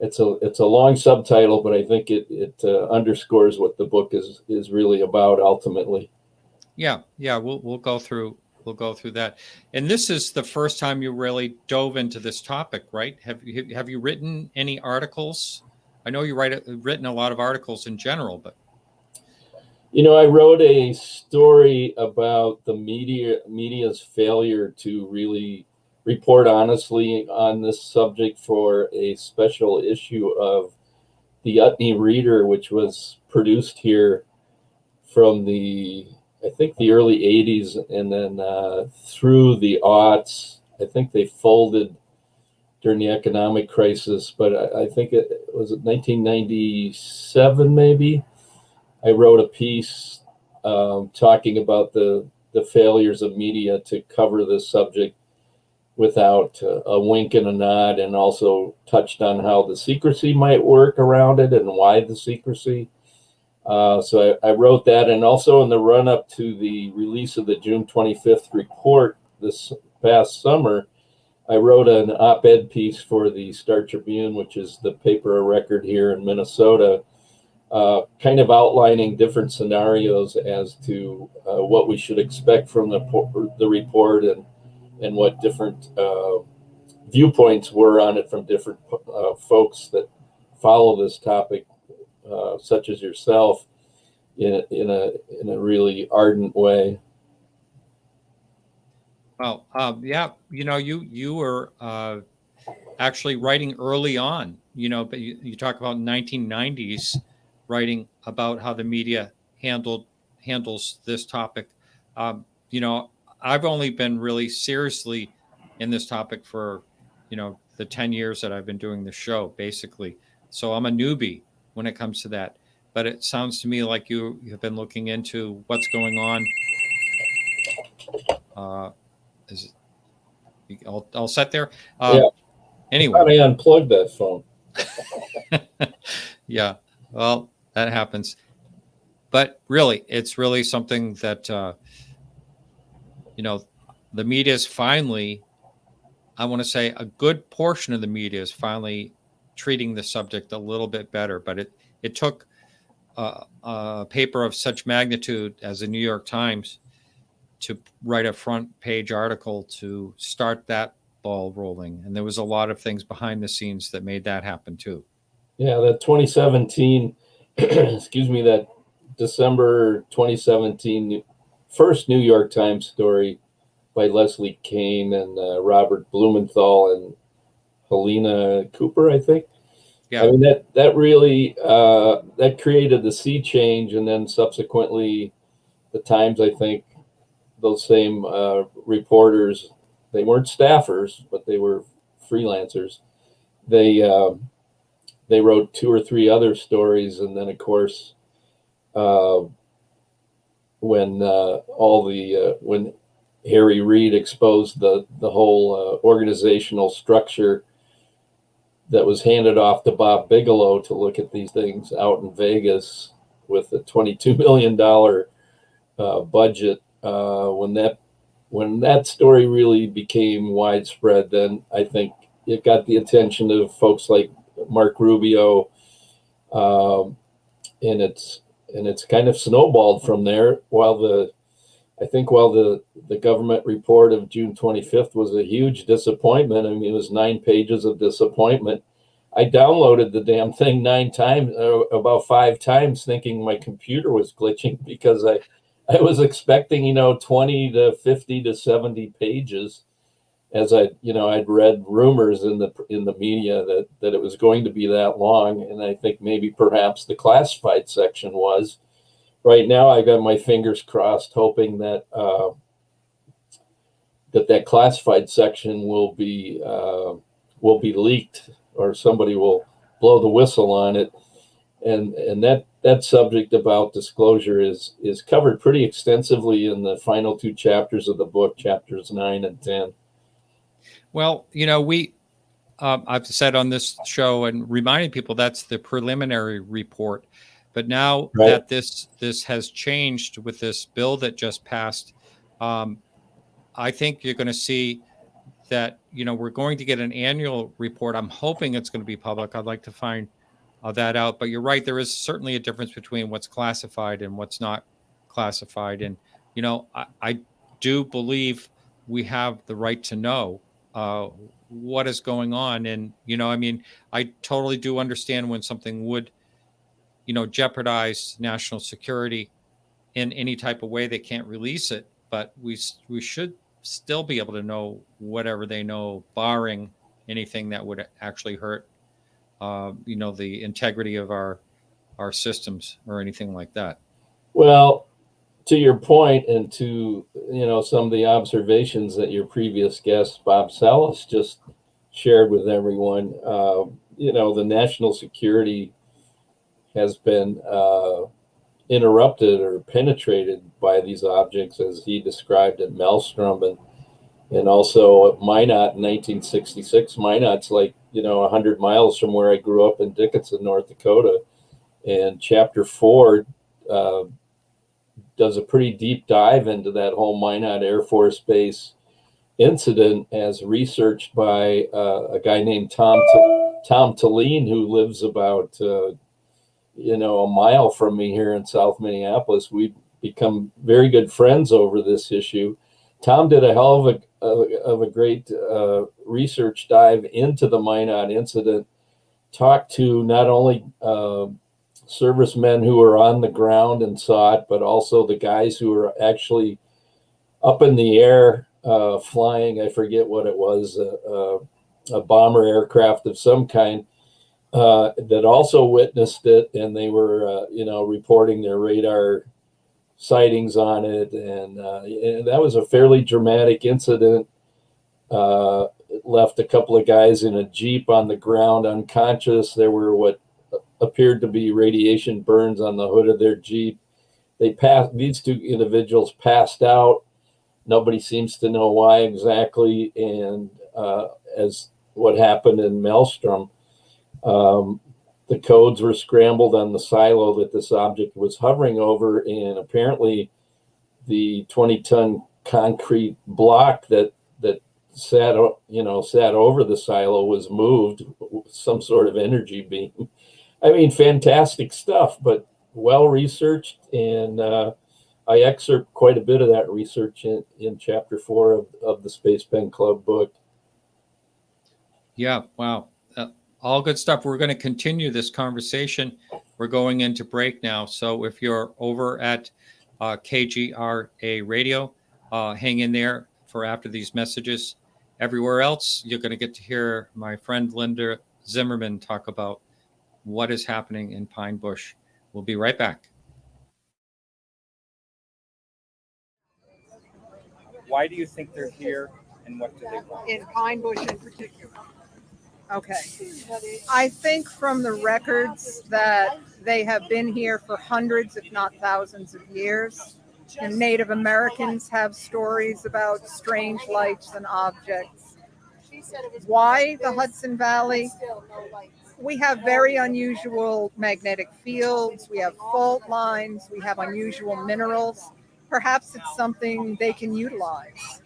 it's a long subtitle, but I think it underscores what the book is really about ultimately. Yeah, we'll go through that. And this is the first time you really dove into this topic, right? Have you written any articles? I know you written a lot of articles in general, but I wrote a story about the media's failure to really report honestly on this subject for a special issue of the Utne Reader, which was produced here from I think the early 80s, and then through the aughts. I think they folded during the economic crisis, but I think it was 1997 maybe. I wrote a piece talking about the failures of media to cover this subject without a wink and a nod, and also touched on how the secrecy might work around it and why the secrecy. So I wrote that, and also in the run-up to the release of the June 25th report this past summer, I wrote an op-ed piece for the Star Tribune, which is the paper of record here in Minnesota, kind of outlining different scenarios as to what we should expect from the report, and what different viewpoints were on it from different folks that follow this topic, such as yourself, in a really ardent way. Well, yeah, you were actually writing early on, but you talk about 1990s writing about how the media handles this topic. I've only been really seriously in this topic for, the 10 years that I've been doing the show, basically. So I'm a newbie when it comes to that. But it sounds to me like you have been looking into what's going on. I'll set there. Yeah. Anyway, I unplugged that phone. Yeah, well, that happens. But really, it's really something that the media is finally, I want to say a good portion of the media is finally treating the subject a little bit better. But it took a paper of such magnitude as the New York Times to write a front page article to start that ball rolling. And there was a lot of things behind the scenes that made that happen too. Yeah, that 2017, excuse me, that December 2017 first New York Times story by Leslie Kane and Robert Blumenthal and Helena Cooper, I think. Yeah. I mean, that really, that created the sea change. And then subsequently, the Times, I think, those same reporters, they weren't staffers, but they were freelancers. They wrote 2 or 3 other stories, and then of course, when when Harry Reid exposed the whole organizational structure that was handed off to Bob Bigelow to look at these things out in Vegas with a $22 million budget, when that story really became widespread, then I think it got the attention of folks like Mark Rubio, and it's kind of snowballed from there. While the government report of June 25th was a huge disappointment. I mean, it was 9 pages of disappointment. I downloaded the damn thing 9 times, about 5 times, thinking my computer was glitching, because I was expecting 20 to 50 to 70 pages, as I'd read rumors in the media that it was going to be that long, and I think maybe perhaps the classified section was. Right now, I got my fingers crossed, hoping that that classified section will be leaked, or somebody will blow the whistle on it, and that subject about disclosure is covered pretty extensively in the final two chapters of the book, chapters 9 and 10. Well, I've said on this show and reminded people that's the preliminary report. But now that this has changed with this bill that just passed, I think you're going to see that, we're going to get an annual report. I'm hoping it's going to be public. I'd like to find that out. But you're right. There is certainly a difference between what's classified and what's not classified. And, I do believe we have the right to know what is going on. And, I totally do understand when something would, jeopardize national security in any type of way. They can't release it, but we should still be able to know whatever they know, barring anything that would actually hurt, the integrity of our systems or anything like that. Well, to your point, and to some of the observations that your previous guest Bob Salas just shared with everyone, the national security has been interrupted or penetrated by these objects, as he described at Maelstrom, and also at Minot in 1966. Minot's like 100 miles from where I grew up in Dickinson, North Dakota, and Chapter 4 does a pretty deep dive into that whole Minot Air Force Base incident, as researched by a guy named Tom Talene, who lives about a mile from me here in South Minneapolis. We've become very good friends over this issue. Tom did a hell of a great research dive into the Minot incident, talked to not only servicemen who were on the ground and saw it, but also the guys who were actually up in the air flying, I forget what it was, a bomber aircraft of some kind, that also witnessed it, and they were, reporting their radar sightings on it, and that was a fairly dramatic incident. It left a couple of guys in a Jeep on the ground unconscious. There were what appeared to be radiation burns on the hood of their Jeep. These two individuals passed out. Nobody seems to know why exactly, and as what happened in Maelstrom, the codes were scrambled on the silo that this object was hovering over, and apparently the 20-ton concrete block that sat over the silo was moved, some sort of energy beam. I mean, fantastic stuff, but well researched, and I excerpt quite a bit of that research in Chapter 4 of the Space Pen Club book. Yeah, wow. All good stuff. We're going to continue this conversation. We're going into break now. So if you're over at KGRA Radio, hang in there for after these messages. Everywhere else, you're going to get to hear my friend Linda Zimmerman talk about what is happening in Pine Bush. We'll be right back. Why do you think they're here, and what do they want? In Pine Bush in particular. Okay. I think from the records that they have been here for hundreds, if not thousands of years. And Native Americans have stories about strange lights and objects. Why the Hudson Valley? We have very unusual magnetic fields. We have fault lines. We have unusual minerals. Perhaps it's something they can utilize.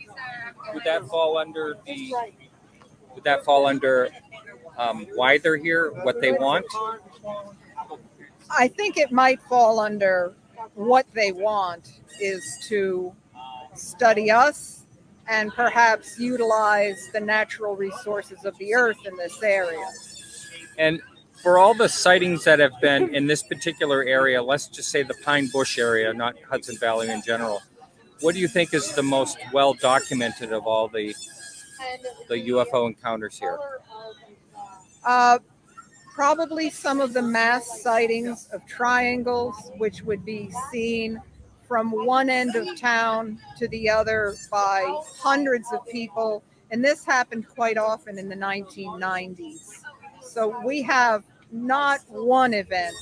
Would that fall under why they're here, what they want? I think it might fall under what they want is to study us and perhaps utilize the natural resources of the earth in this area. And for all the sightings that have been in this particular area, let's just say the Pine Bush area, not Hudson Valley in general, what do you think is the most well documented of all the UFO encounters here? Probably some of the mass sightings of triangles, which would be seen from one end of town to the other by hundreds of people. And this happened quite often in the 1990s. So we have not one event,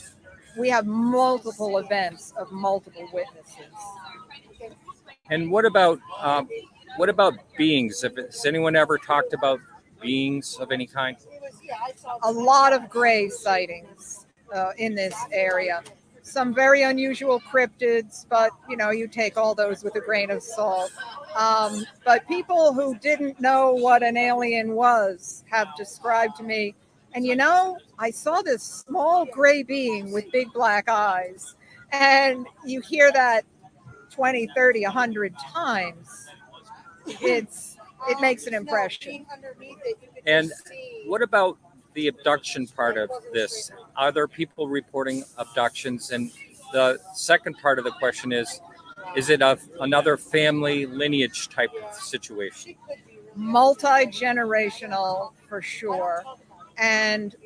we have multiple events of multiple witnesses. And what about beings? Has anyone ever talked about beings of any kind? A lot of gray sightings in this area. Some very unusual cryptids, but you take all those with a grain of salt. But people who didn't know what an alien was have described to me, and I saw this small gray being with big black eyes, and you hear that 20, 30, 100 times. It makes an impression. And what about the abduction part of this? Are there people reporting abductions? And the second part of the question is it another family lineage type of situation? Multi-generational for sure. And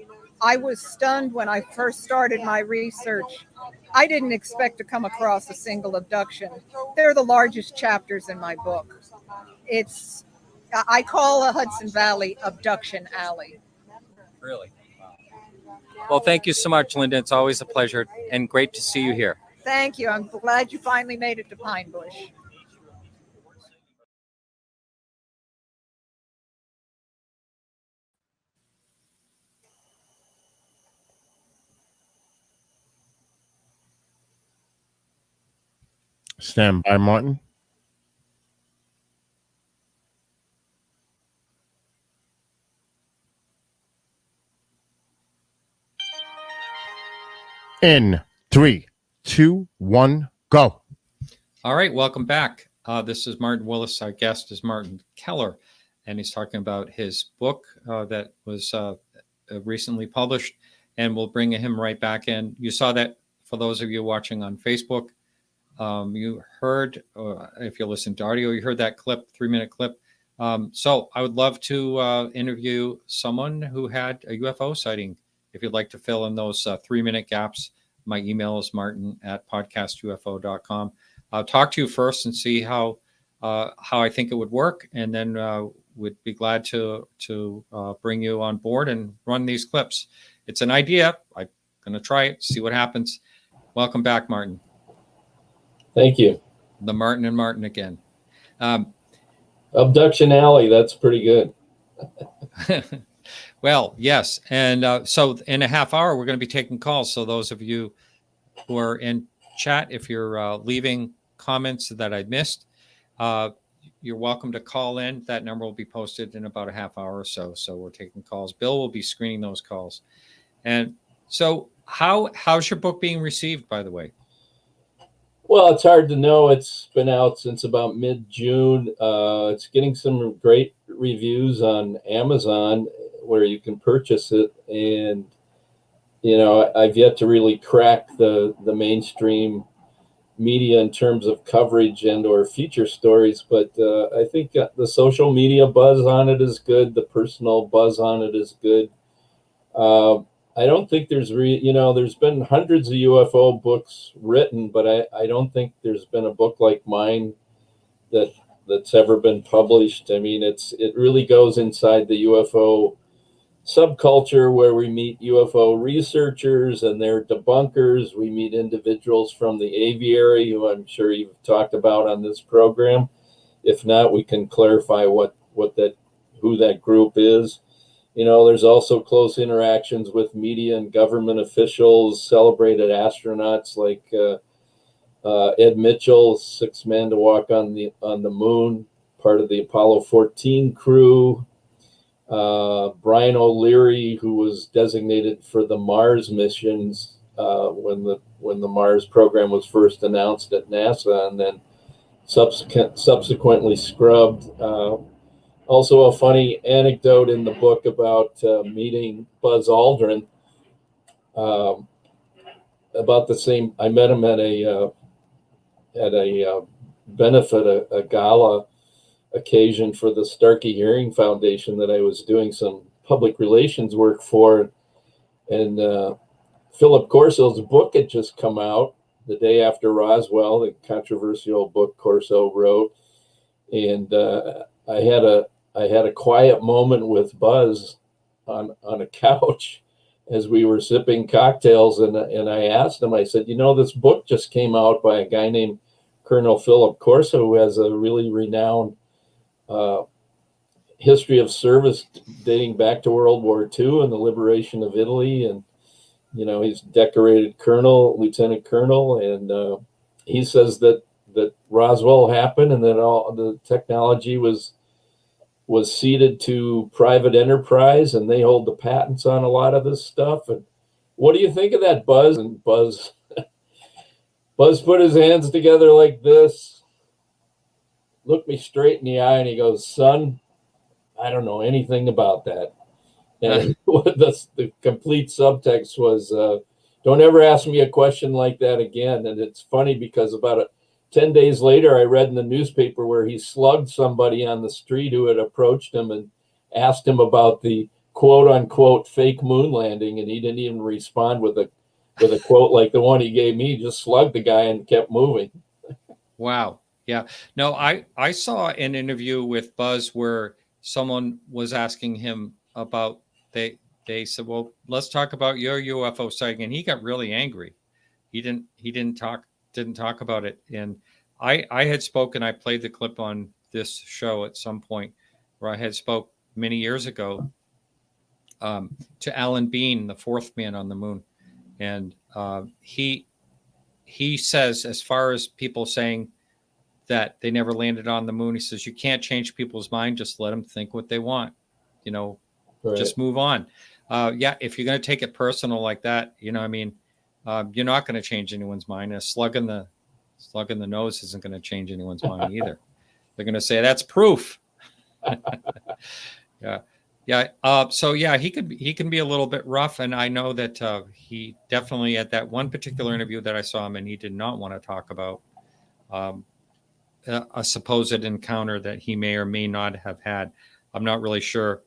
I was stunned when I first started my research. I didn't expect to come across a single abduction. They're the largest chapters in my book. I call the Hudson Valley Abduction Alley. Really? Well, thank you so much, Linda. It's always a pleasure and great to see you here. Thank you. I'm glad you finally made it to Pine Bush. Stand by, Martin. In 3, 2, 1, go. All right, welcome back. This is Martin Willis. Our guest is Martin Keller, and he's talking about his book that was recently published, and we'll bring him right back in. You saw that for those of you watching on Facebook. You heard, if you listened to audio, you heard that clip, 3-minute clip. So I would love to interview someone who had a UFO sighting. If you'd like to fill in those 3-minute gaps, my email is martin@podcastufo.com. I'll talk to you first and see how I think it would work, and then would be glad to bring you on board and run these clips. It's an idea. I'm going to try it, see what happens. Welcome back, Martin. Thank you. The Martin and Martin again. Abduction Alley, that's pretty good. Well, yes. And so in a half hour, we're going to be taking calls. So those of you who are in chat, if you're leaving comments that I missed, you're welcome to call in. That number will be posted in about a half hour or so. So we're taking calls. Bill will be screening those calls. And so how's your book being received, by the way? Well, it's hard to know. It's been out since about mid-June. It's getting some great reviews on Amazon where you can purchase it. And, I've yet to really crack the mainstream media in terms of coverage and or feature stories. But I think the social media buzz on it is good. The personal buzz on it is good. I don't think there's there's been hundreds of UFO books written, but I don't think there's been a book like mine that's ever been published. I mean, it really goes inside the UFO subculture where we meet UFO researchers and their debunkers. We meet individuals from the aviary who I'm sure you've talked about on this program. If not, we can clarify who that group is. There's also close interactions with media and government officials, celebrated astronauts like Ed Mitchell, 6th man to walk on the moon, part of the Apollo 14 crew. Brian O'Leary, who was designated for the Mars missions when the Mars program was first announced at NASA, and then subsequently scrubbed. Also, a funny anecdote in the book about meeting Buzz Aldrin. About the same, I met him at a benefit, a gala occasion for the Starkey Hearing Foundation that I was doing some public relations work for, and Philip Corso's book had just come out the day after Roswell, the controversial book Corso wrote, and I had a quiet moment with Buzz on a couch, as we were sipping cocktails, and I asked him, I said, this book just came out by a guy named Colonel Philip Corso, who has a really renowned history of service dating back to World War II and the liberation of Italy. And, he's decorated colonel, lieutenant colonel. And he says that Roswell happened and that all the technology was ceded to private enterprise, and they hold the patents on a lot of this stuff. And what do you think of that, Buzz? And Buzz put his hands together like this, looked me straight in the eye, and he goes, "Son, I don't know anything about that." And the complete subtext was, "Don't ever ask me a question like that again." And it's funny because about 10 days later, I read in the newspaper where he slugged somebody on the street who had approached him and asked him about the quote unquote fake moon landing. And he didn't even respond with a quote like the one he gave me. He just slugged the guy and kept moving. Wow. Yeah. No, I saw an interview with Buzz where someone was asking him about, they said, "Well, let's talk about your UFO sighting." And he got really angry. He didn't talk about it. And I had spoken, I played the clip on this show at some point where I had spoke many years ago to Alan Bean, the fourth man on the moon. And he says, as far as people saying that they never landed on the moon, he says, you can't change people's mind. Just let them think what they want, Right. Just move on. Yeah. If you're going to take it personal like that, you're not going to change anyone's mind. A slug in the nose isn't going to change anyone's mind either. They're going to say that's proof. Yeah. So yeah, he can be a little bit rough, and I know that he definitely, at that one particular interview that I saw him, and he did not want to talk about a supposed encounter that he may or may not have had. I'm not really sure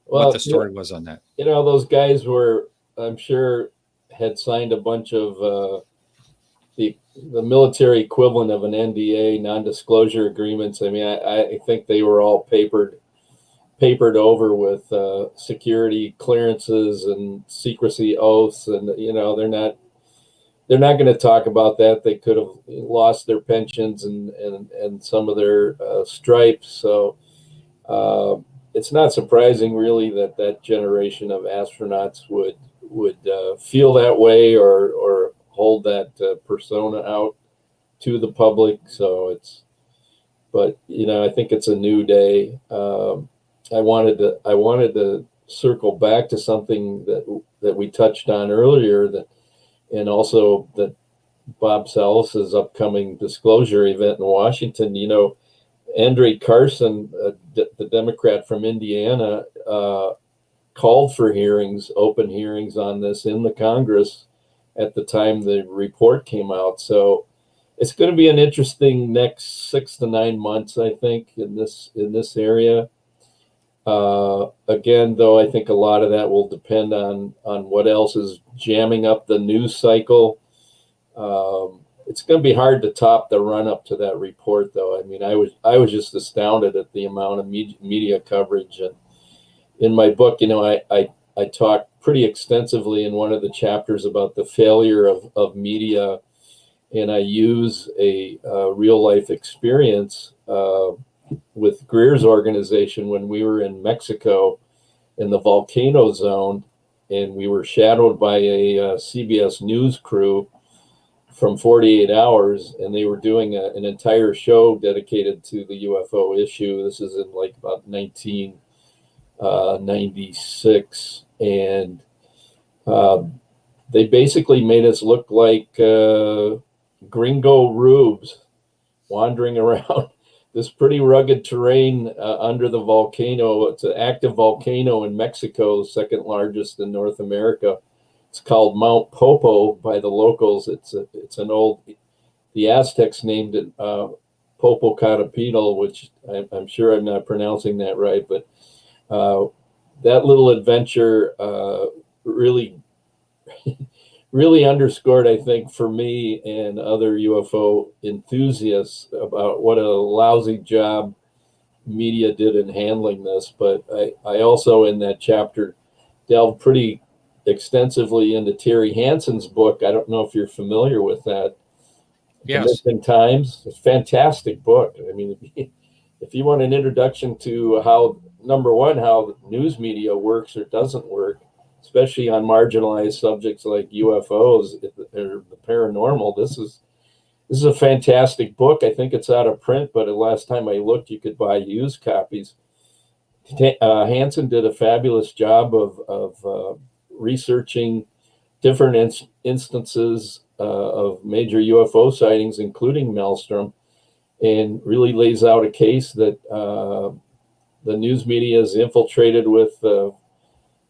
what the story was on that. Those guys were, I'm sure, had signed a bunch of the military equivalent of an NDA, non-disclosure agreements. I mean, I think they were all papered over with security clearances and secrecy oaths, and they're not going to talk about that. They could have lost their pensions and some of their stripes. So it's not surprising, really, that generation of astronauts would feel that way or hold that persona out to the public. So but I think it's a new day. I wanted to circle back to something that we touched on earlier, and also that Bob Salas's upcoming disclosure event in Washington. Andre Carson, the Democrat from Indiana, called for open hearings on this in the Congress at the time the report came out. So it's going to be an interesting next 6 to 9 months, I think, in this area. Again, though, I think a lot of that will depend on what else is jamming up the news cycle. It's going to be hard to top the run up to that report, though. I mean, I was just astounded at the amount of media coverage. And in my book, I talk pretty extensively in one of the chapters about the failure of media, and I use a real life experience with Greer's organization when we were in Mexico in the volcano zone, and we were shadowed by a CBS News crew from 48 Hours, and they were doing an entire show dedicated to the UFO issue. This is in like about 1996, and they basically made us look like gringo rubes wandering around this pretty rugged terrain under the volcano. It's an active volcano in Mexico, second largest in North America. It's called Mount Popo by the locals. It's an old, the Aztecs named it Popocatépetl, which I'm sure I'm not pronouncing that right, but that little adventure really underscored, I think, for me and other UFO enthusiasts about what a lousy job media did in handling this. But I also, in that chapter, delved pretty extensively into Terry Hansen's book. I don't know if you're familiar with that. Yes. The Missing Times. It's a fantastic book. I mean, if you want an introduction to how, number one, how news media works or doesn't work, especially on marginalized subjects like UFOs or the paranormal, this is a fantastic book. I think it's out of print, but the last time I looked, you could buy used copies. Hansen did a fabulous job of researching different instances of major UFO sightings, including Maelstrom, and really lays out a case that the news media is infiltrated with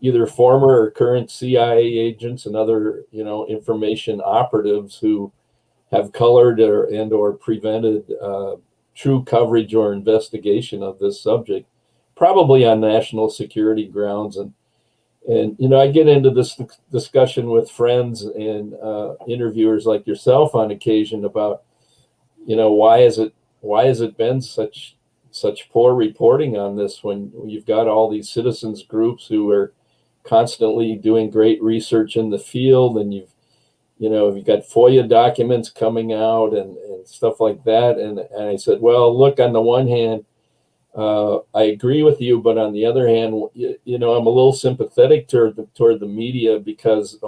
either former or current CIA agents and other, information operatives who have colored or prevented true coverage or investigation of this subject, probably on national security grounds. And I get into this discussion with friends and interviewers like yourself on occasion about, why has it been such poor reporting on this when you've got all these citizens groups who are constantly doing great research in the field, and you've got FOIA documents coming out and stuff like that. And I said, well, look, on the one hand, I agree with you, but on the other hand, I'm a little sympathetic toward the media because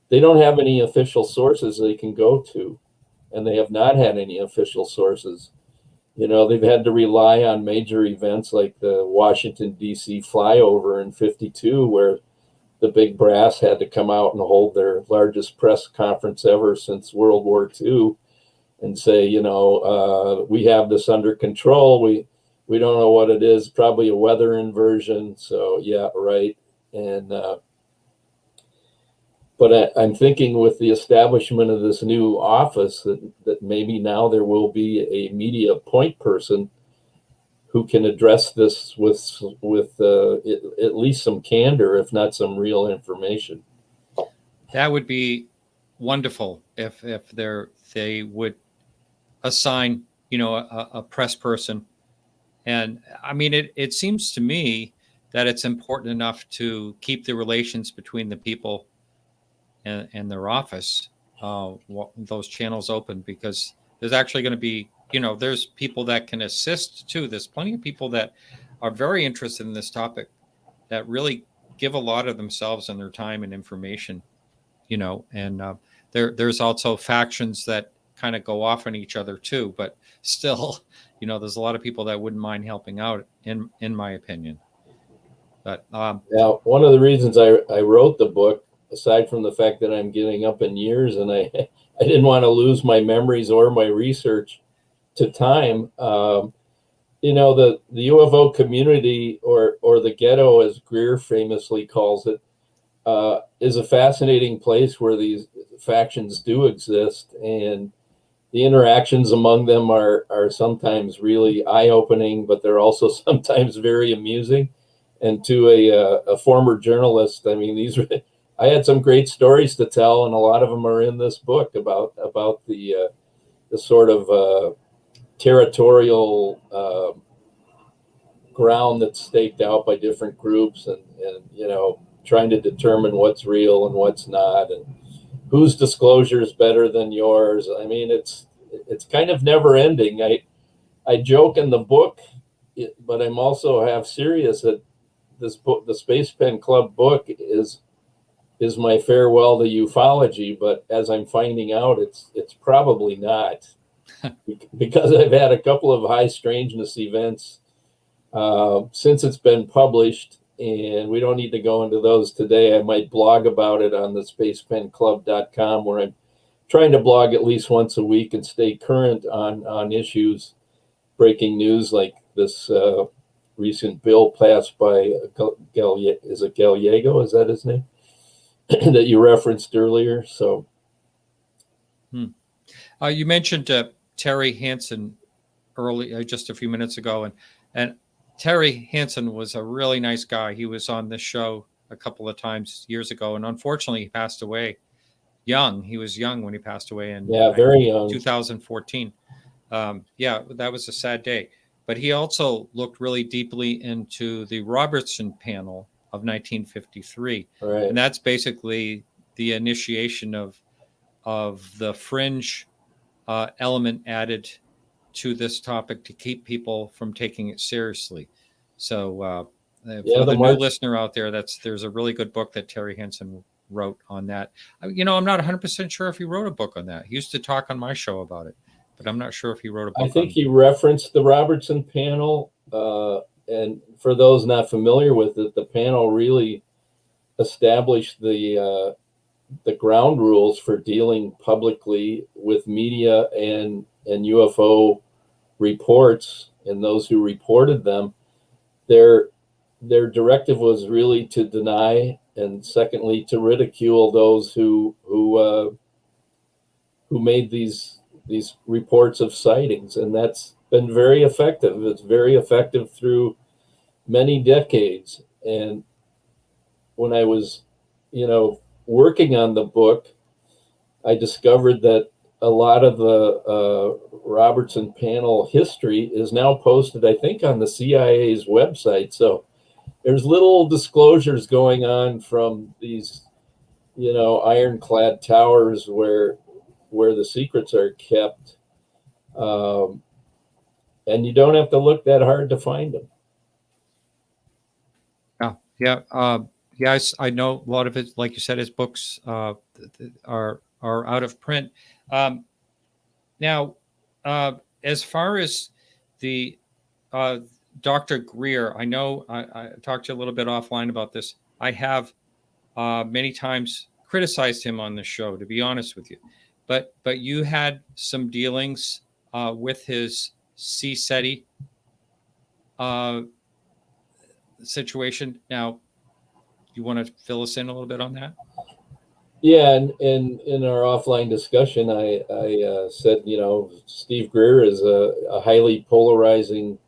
they don't have any official sources they can go to, and they have not had any official sources. They've had to rely on major events like the Washington, D.C. flyover in '52, where the big brass had to come out and hold their largest press conference ever since World War II and say, we have this under control. We don't know what it is, probably a weather inversion. So, yeah, right. And but I'm thinking with the establishment of this new office that maybe now there will be a media point person who can address this with at least some candor, if not some real information. That would be wonderful if they would assign, a press person. And I mean, it seems to me that it's important enough to keep the relations between the people and their office, those channels open, because there's actually going to be, there's people that can assist too. There's plenty of people that are very interested in this topic that really give a lot of themselves and their time and information, and there's also factions that kind of go off on each other too, but still, there's a lot of people that wouldn't mind helping out in my opinion. But now, one of the reasons I wrote the book, aside from the fact that I'm getting up in years and I didn't want to lose my memories or my research to time, the UFO community or the ghetto, as Greer famously calls it, is a fascinating place where these factions do exist, and the interactions among them are sometimes really eye-opening, but they're also sometimes very amusing. And to a former journalist, I mean, I had some great stories to tell, and a lot of them are in this book about the sort of territorial ground that's staked out by different groups, and trying to determine what's real and what's not, and whose disclosure is better than yours. I mean, it's kind of never ending. I joke in the book, but I'm also half serious that this book, the Space Pen Club book, is my farewell to ufology. But as I'm finding out, it's probably not, because I've had a couple of high strangeness events since it's been published. And we don't need to go into those today. I might blog about it on the spacepenclub.com, where I'm trying to blog at least once a week and stay current on issues, breaking news like this recent bill passed by Gallego, is that his name, that you referenced earlier. So, you mentioned Terry Hansen early, just a few minutes ago, and Terry Hansen was a really nice guy. He was on this show a couple of times years ago, and unfortunately, he passed away young. He was young when he passed away in very young, 2014. That was a sad day. But he also looked really deeply into the Robertson panel of 1953. Right. And that's basically the initiation of the fringe element added to this topic to keep people from taking it seriously. So for the new listener out there, there's a really good book that Terry Hansen wrote on that. I'm not 100% sure if he wrote a book on that. He used to talk on my show about it, but I'm not sure if he wrote a book. I think he referenced the Robertson panel. And for those not familiar with it, the panel really established the ground rules for dealing publicly with media and UFO reports and those who reported them. Their directive was really to deny, and secondly to ridicule those who made these reports of sightings, and that's been very effective. It's very effective through many decades. And when I was, working on the book, I discovered that a lot of the Robertson panel history is now posted, I think, on the CIA's website. So there's little disclosures going on from these, ironclad towers where the secrets are kept. And you don't have to look that hard to find them. Yes, I know a lot of it, like you said, his books are out of print. Now, as far as the Dr. Greer, I know I talked to you a little bit offline about this. I have many times criticized him on the show, to be honest with you. But you had some dealings with his CSETI situation. Now, you want to fill us in a little bit on that? Yeah, and in our offline discussion, I said, Steve Greer is a highly polarizing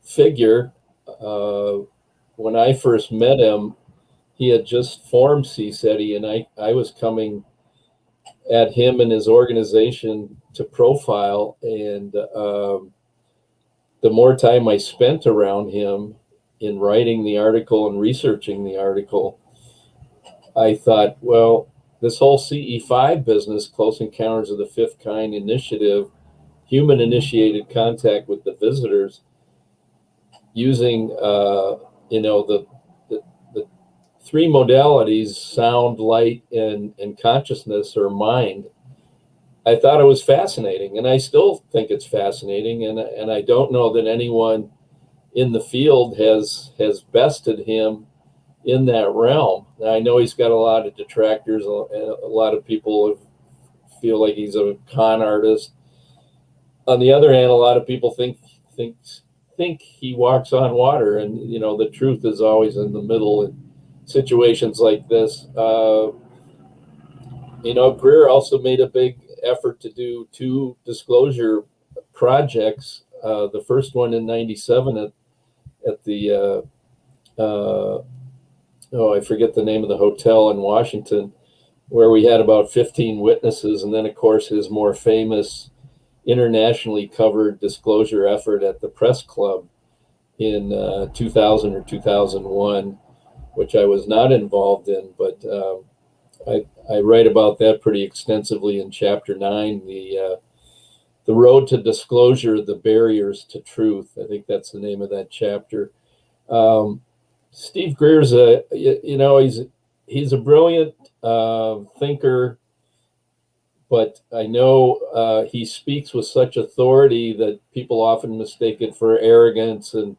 figure. When I first met him, he had just formed CSETI, and I was coming at him and his organization to profile. And the more time I spent around him in writing the article and researching the article, I thought, well, this whole CE5 business, Close Encounters of the Fifth Kind initiative, human-initiated contact with the visitors, using, the three modalities, sound, light, and consciousness or mind. I thought it was fascinating, and I still think it's fascinating, and I don't know that anyone in the field has bested him in that realm. Now, I know he's got a lot of detractors, and a lot of people feel like he's a con artist. On the other hand, a lot of people think he walks on water, and the truth is always in the middle in situations like this. Greer also made a big effort to do 2 disclosure projects. The first one in '97 at the I forget the name of the hotel in Washington, where we had about 15 witnesses, and then of course his more famous internationally covered disclosure effort at the Press Club in 2000 or 2001, which I was not involved in, but I write about that pretty extensively in Chapter 9, the Road to Disclosure, the Barriers to Truth. I think that's the name of that chapter. Steve Greer's he's a brilliant thinker, but I know he speaks with such authority that people often mistake it for arrogance and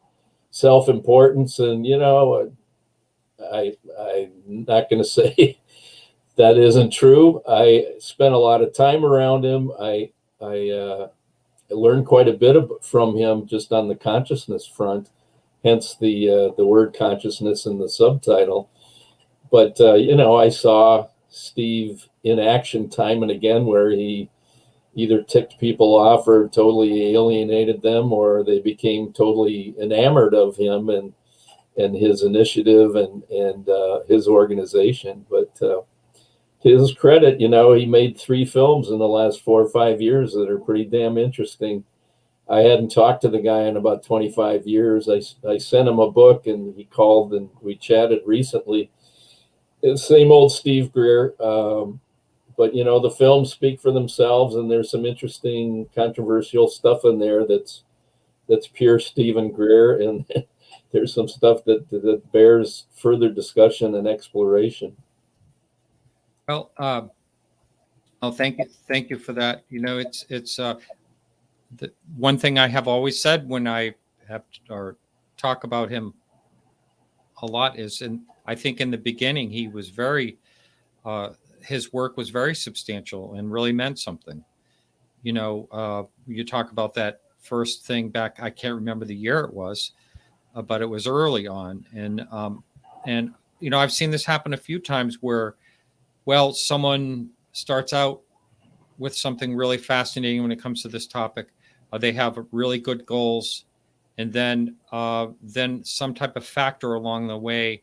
self-importance. And I'm not going to say that isn't true. I spent a lot of time around him. I learned quite a bit from him just on the consciousness front, hence the word consciousness in the subtitle. But, I saw Steve in action time and again, where he either ticked people off or totally alienated them, or they became totally enamored of him and his initiative and his organization. But to his credit, he made 3 films in the last 4 or 5 years that are pretty damn interesting. I hadn't talked to the guy in about 25 years. I sent him a book, and he called, and we chatted recently. It's same old Steve Greer. But the films speak for themselves, and there's some interesting controversial stuff in there that's pure Stephen Greer, and there's some stuff that bears further discussion and exploration. Well, thank you for that. It's the one thing I have always said when I have or talk about him a lot is, and I think in the beginning he was very, his work was very substantial and really meant something. You talk about that first thing back, I can't remember the year it was, but it was early on. And I've seen this happen a few times where, well, someone starts out with something really fascinating when it comes to this topic. They have really good goals, and then some type of factor along the way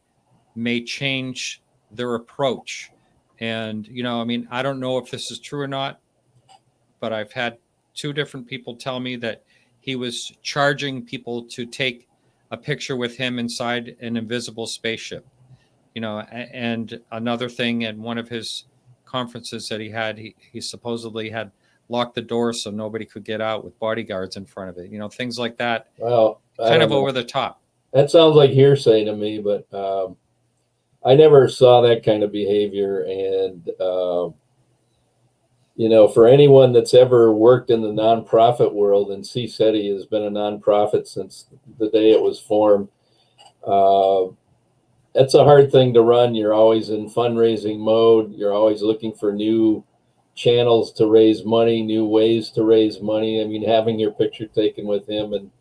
may change their approach. And, I don't know if this is true or not, but I've had two different people tell me that he was charging people to take a picture with him inside an invisible spaceship. And another thing at one of his conferences that he had, he supposedly had locked the door so nobody could get out with bodyguards in front of it. Things like that. Well, kind of over the top. That sounds like hearsay to me, but I never saw that kind of behavior. And, for anyone that's ever worked in the nonprofit world, and CSETI has been a nonprofit since the day it was formed, that's a hard thing to run. You're always in fundraising mode. You're always looking for new channels to raise money, new ways to raise money. I mean, having your picture taken with him and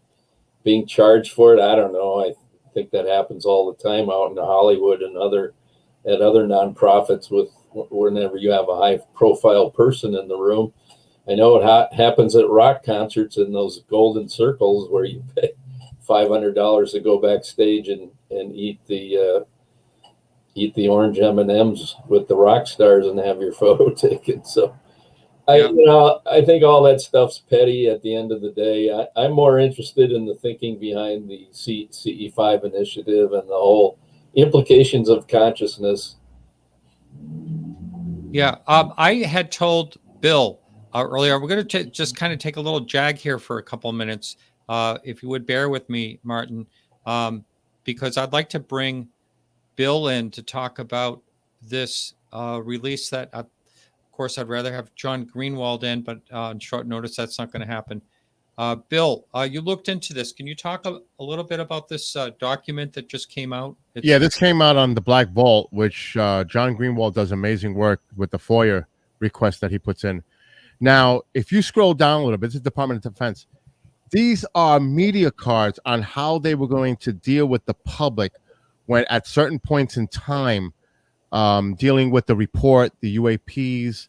being charged for it, I don't know. I think that happens all the time out in Hollywood and at other nonprofits whenever you have a high profile person in the room. I know it happens at rock concerts in those golden circles where you pay $500 to go backstage and eat the orange M&Ms with the rock stars and have your photo taken. So I think all that stuff's petty at the end of the day. I'm more interested in the thinking behind the CE5 initiative and the whole implications of consciousness. Yeah, I had told Bill earlier, we're going to just kind of take a little jag here for a couple of minutes. If you would bear with me, Martin, because I'd like to bring Bill in to talk about this release that, of course, I'd rather have John Greenwald in, but on short notice, that's not going to happen. Bill, you looked into this. Can you talk a little bit about this document that just came out? This came out on the Black Vault, which John Greenwald does amazing work with the FOIA request that he puts in. Now, if you scroll down a little bit, this is Department of Defense. These are media cards on how they were going to deal with the public when at certain points in time, dealing with the report, the UAPs.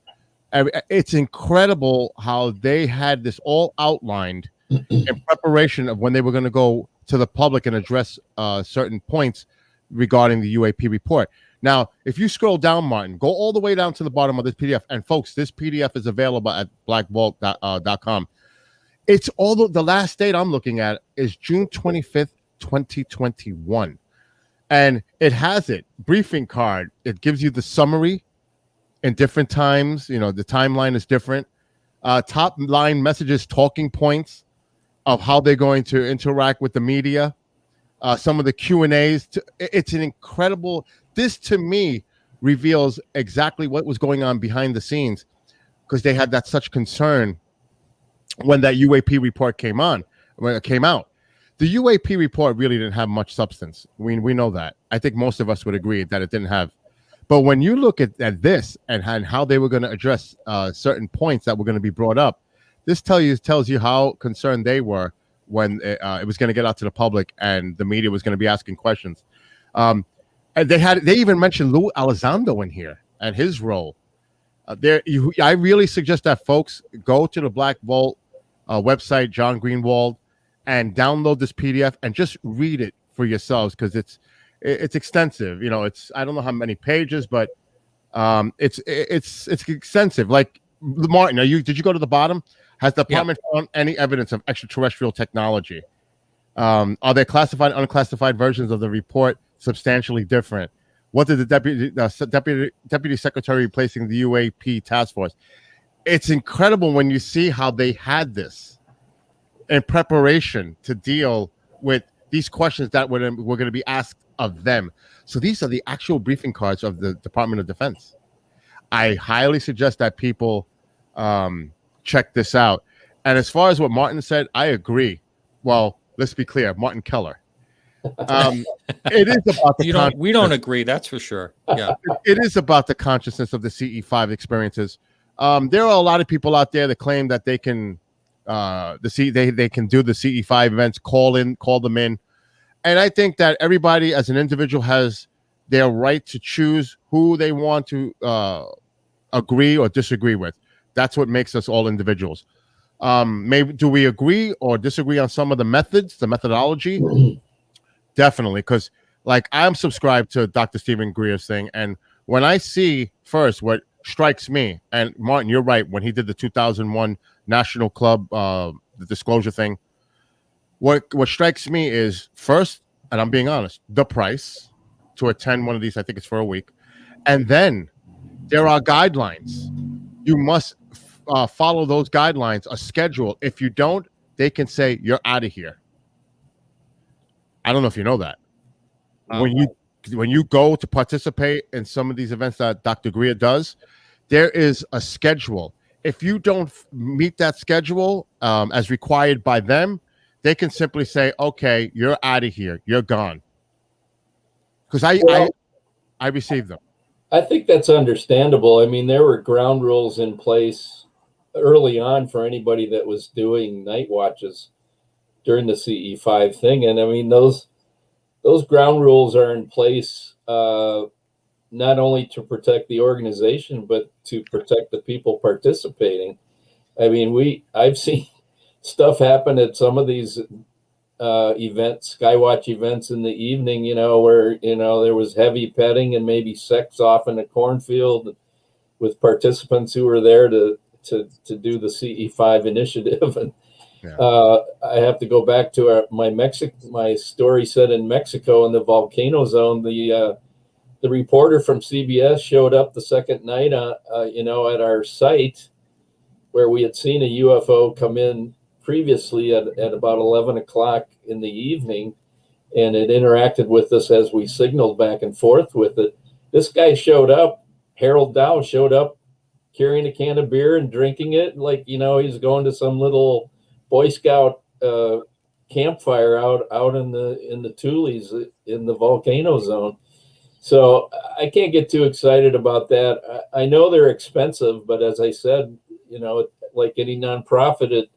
It's incredible how they had this all outlined in preparation of when they were going to go to the public and address certain points regarding the UAP report. Now, if you scroll down, Martin, go all the way down to the bottom of this PDF. And folks, this PDF is available at blackvault.com. It's all the last date I'm looking at is June 25th, 2021. And it has briefing card. It gives you the summary in different times. The timeline is different. Top line messages, talking points of how they're going to interact with the media. Some of the Q&As. It's an incredible. This to me reveals exactly what was going on behind the scenes, because they had that such concern when that UAP report when it came out. The UAP report really didn't have much substance. We know that. I think most of us would agree that it didn't have. But when you look at this and how they were going to address certain points that were going to be brought up, this tells you how concerned they were when it was going to get out to the public and the media was going to be asking questions. And they even mentioned Lou Elizondo in here and his role. I really suggest that folks go to the Black Vault website, John Greenwald, and download this PDF and just read it for yourselves, because it's extensive. I don't know how many pages, but it's extensive. Like Martin, did you go to the bottom? Has the department found any evidence of extraterrestrial technology? Are there classified and unclassified versions of the report substantially different? What did the deputy secretary replacing the UAP task force? It's incredible when you see how they had this in preparation to deal with these questions that were going to be asked of them. So these are the actual briefing cards of the Department of Defense. I highly suggest that people check this out. And as far as what Martin said, I agree. Well, let's be clear, Martin Keller. It is about the we don't agree, that's for sure. Yeah, it is about the consciousness of the CE5 experiences. There are a lot of people out there that claim that they can they can do the CE5 events, call them in. And I think that everybody as an individual has their right to choose who they want to agree or disagree with. That's what makes us all individuals. Maybe do we agree or disagree on some of the methods, the methodology? Definitely, because like I'm subscribed to Dr. Stephen Greer's thing, and when I see first what strikes me, and Martin, you're right, when he did the 2001 National Club, the disclosure thing, what strikes me is first, and I'm being honest, the price to attend one of these. I think it's for a week, and then there are guidelines. You must follow those guidelines, a schedule. If you don't, they can say you're out of here. I don't know if you know that. When you go to participate in some of these events that Dr. Greer does, there is a schedule. If you don't meet that schedule as required by them, they can simply say, okay, you're out of here. You're gone. Because I received them. I think that's understandable. I mean, there were ground rules in place early on for anybody that was doing night watches during the CE5 thing. And I mean, those ground rules are in place not only to protect the organization, but to protect the people participating. I mean, I've seen stuff happen at some of these events, Skywatch events in the evening, where, there was heavy petting and maybe sex off in a cornfield with participants who were there to do the CE5 initiative. And I have to go back to my story set in Mexico in the volcano zone. The reporter from CBS showed up the second night, at our site where we had seen a UFO come in previously at about 11 o'clock in the evening, and it interacted with us as we signaled back and forth with it. This guy showed up, Harold Dow showed up carrying a can of beer and drinking it like, he's going to some little Boy Scout campfire out in the Tules in the volcano zone. So I can't get too excited about that. I know they're expensive, but as I said, like any nonprofit,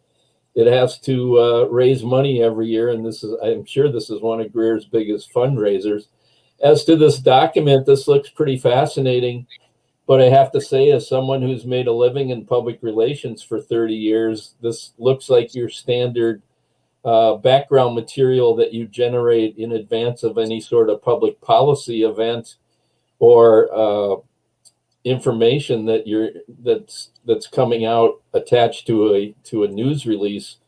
it has to raise money every year, and I'm sure this is one of Greer's biggest fundraisers. As to this document, this looks pretty fascinating, but I have to say, as someone who's made a living in public relations for 30 years, this looks like your standard background material that you generate in advance of any sort of public policy event or information that's coming out attached to a news release.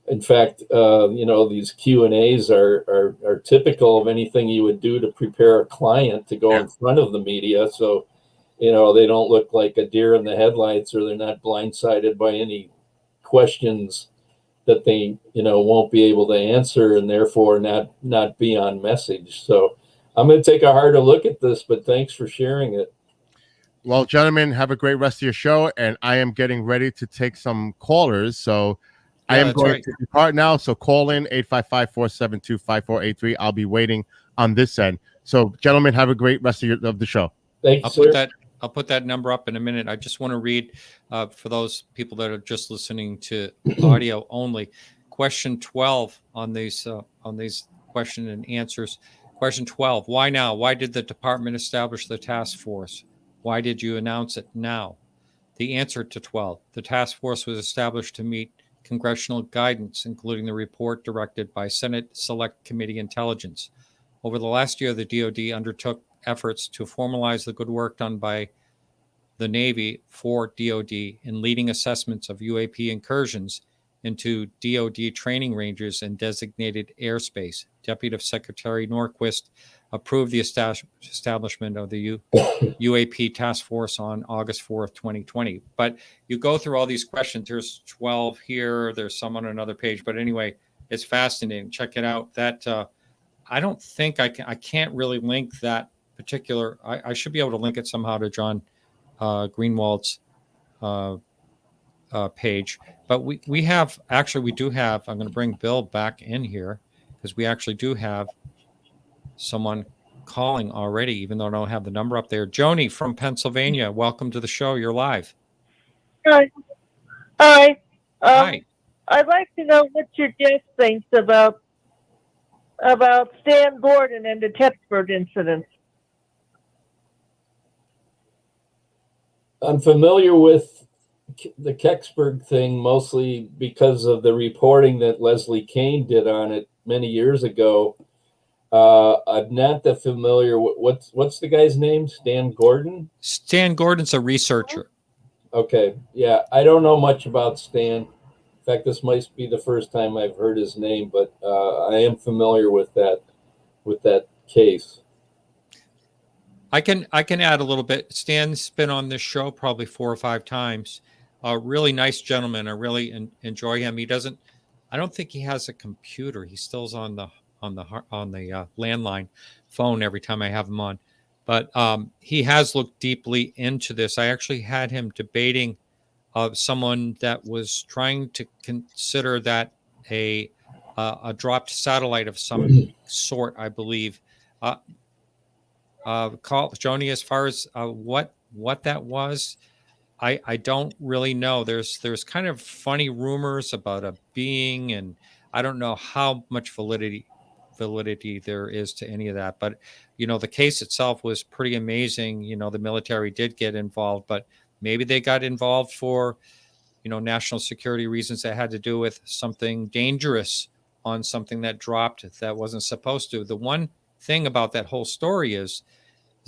In fact, these Q&As are typical of anything you would do to prepare a client to go in front of the media. So, they don't look like a deer in the headlights, or they're not blindsided by any questions that they, won't be able to answer, and therefore not be on message. So I'm going to take a harder look at this, but thanks for sharing it. Well, gentlemen, have a great rest of your show, and I am getting ready to take some callers. So I am going to depart now. So call in 855-472-5483. I'll be waiting on this end. So, gentlemen, have a great rest of the show. Thank you, sir. I'll put that number up in a minute. I just want to read for those people that are just listening to audio only. Question 12 on these question and answers. Question 12: Why now? Why did the department establish the task force? Why did you announce it now? The answer to 12: the task force was established to meet congressional guidance, including the report directed by Senate Select Committee Intelligence. Over the last year, the DoD undertook efforts to formalize the good work done by the Navy for DoD in leading assessments of UAP incursions into DoD training ranges and designated airspace. Deputy Secretary Norquist approved the establishment of the UAP task force on August 4th, 2020. But you go through all these questions. There's 12 here. There's some on another page. But anyway, it's fascinating. Check it out. That I don't think I can't really link that particular. I should be able to link it somehow to John Greenwald's page. But we do have, I'm going to bring Bill back in here because we actually do have someone calling already, even though I don't have the number up there. Joni from Pennsylvania, welcome to the show. You're live. Hi. Hi. Hi. I'd like to know what your guest thinks about Stan Gordon and the Pittsburgh incident. I'm familiar with the Kecksburg thing mostly because of the reporting that Leslie Kane did on it many years ago. I'm not that familiar. What's the guy's name? Stan Gordon? Stan Gordon's a researcher. Okay. Yeah, I don't know much about Stan. In fact, this might be the first time I've heard his name, but I am familiar with that case. I can add a little bit. Stan's been on this show probably 4 or 5 times. A really nice gentleman. I really enjoy him. I don't think he has a computer. He still's on the landline phone every time I have him on. But he has looked deeply into this. I actually had him debating someone that was trying to consider that a dropped satellite of some sort, I believe. Joni, as far as what that was, I don't really know. There's kind of funny rumors about a being, and I don't know how much validity there is to any of that. But the case itself was pretty amazing. The military did get involved, but maybe they got involved for national security reasons that had to do with something dangerous on something that dropped that wasn't supposed to. The one thing about that whole story is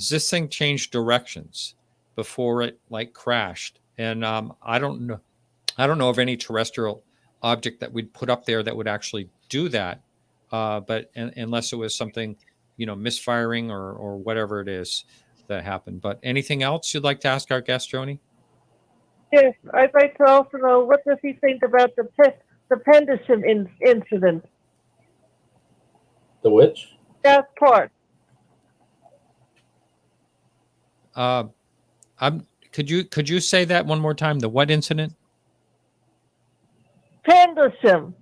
this thing changed directions before it crashed, and I don't know of any terrestrial object that we'd put up there that would actually do that, but unless it was something misfiring or whatever it is that happened. But anything else you'd like to ask our guest, Joni? Yes, I'd like to also know what does he think about the Pendleton incident. The which? That part. Could you say that one more time? The what incident? Pendleton.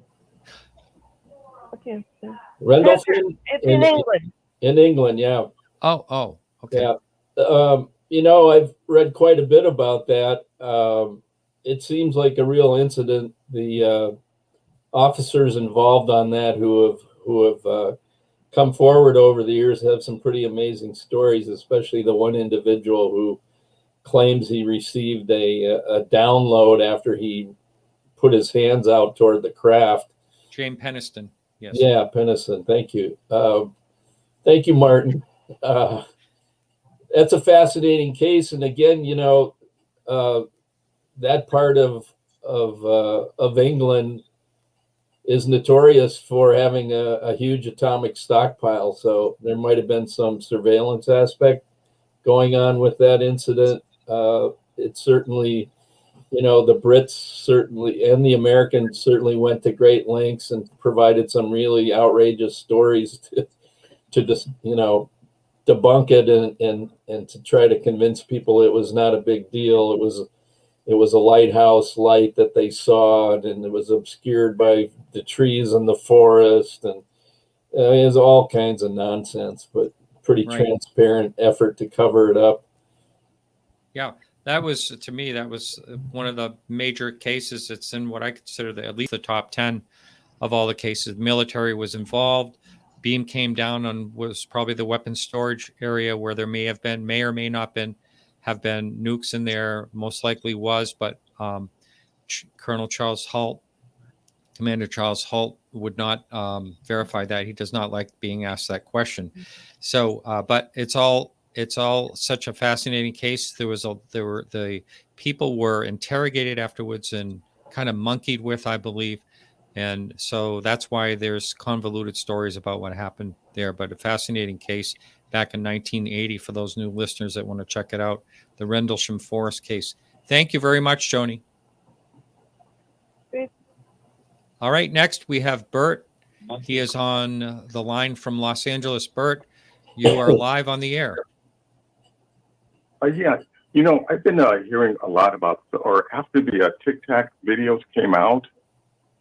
Okay. Rendlesham? It's in England. In England, yeah. Oh, okay. Yeah. I've read quite a bit about that. It seems like a real incident. The officers involved on that who have come forward over the years have some pretty amazing stories, especially the one individual who claims he received a download after he put his hands out toward the craft. James Penniston. Yes. Yeah, Penniston. Thank you. Thank you, Martin. That's a fascinating case. And again, that part of England is notorious for having a huge atomic stockpile. So there might have been some surveillance aspect going on with that incident. It certainly, the Brits certainly and the Americans certainly went to great lengths and provided some really outrageous stories to just, debunk it and to try to convince people it was not a big deal. It was a lighthouse light that they saw, and it was obscured by the trees in the forest, and it was all kinds of nonsense, but pretty transparent effort to cover it up. Yeah, that was, to me, that was one of the major cases. It's in what I consider at least the top 10 of all the cases. Military was involved. Beam came down on was probably the weapons storage area where there may or may not have been nukes in there. Most likely was, but Colonel Charles Halt, Commander Charles Halt, would not verify that. He does not like being asked that question. So, but it's all it's all such a fascinating case. The people were interrogated afterwards and kind of monkeyed with, I believe. And so that's why there's convoluted stories about what happened there. But a fascinating case back in 1980 for those new listeners that want to check it out, the Rendlesham Forest case. Thank you very much, Joni. Okay. All right, next we have Bert. He is on the line from Los Angeles. Bert, you are live on the air. Yeah, I've been hearing a lot about, or after the Tic Tac videos came out,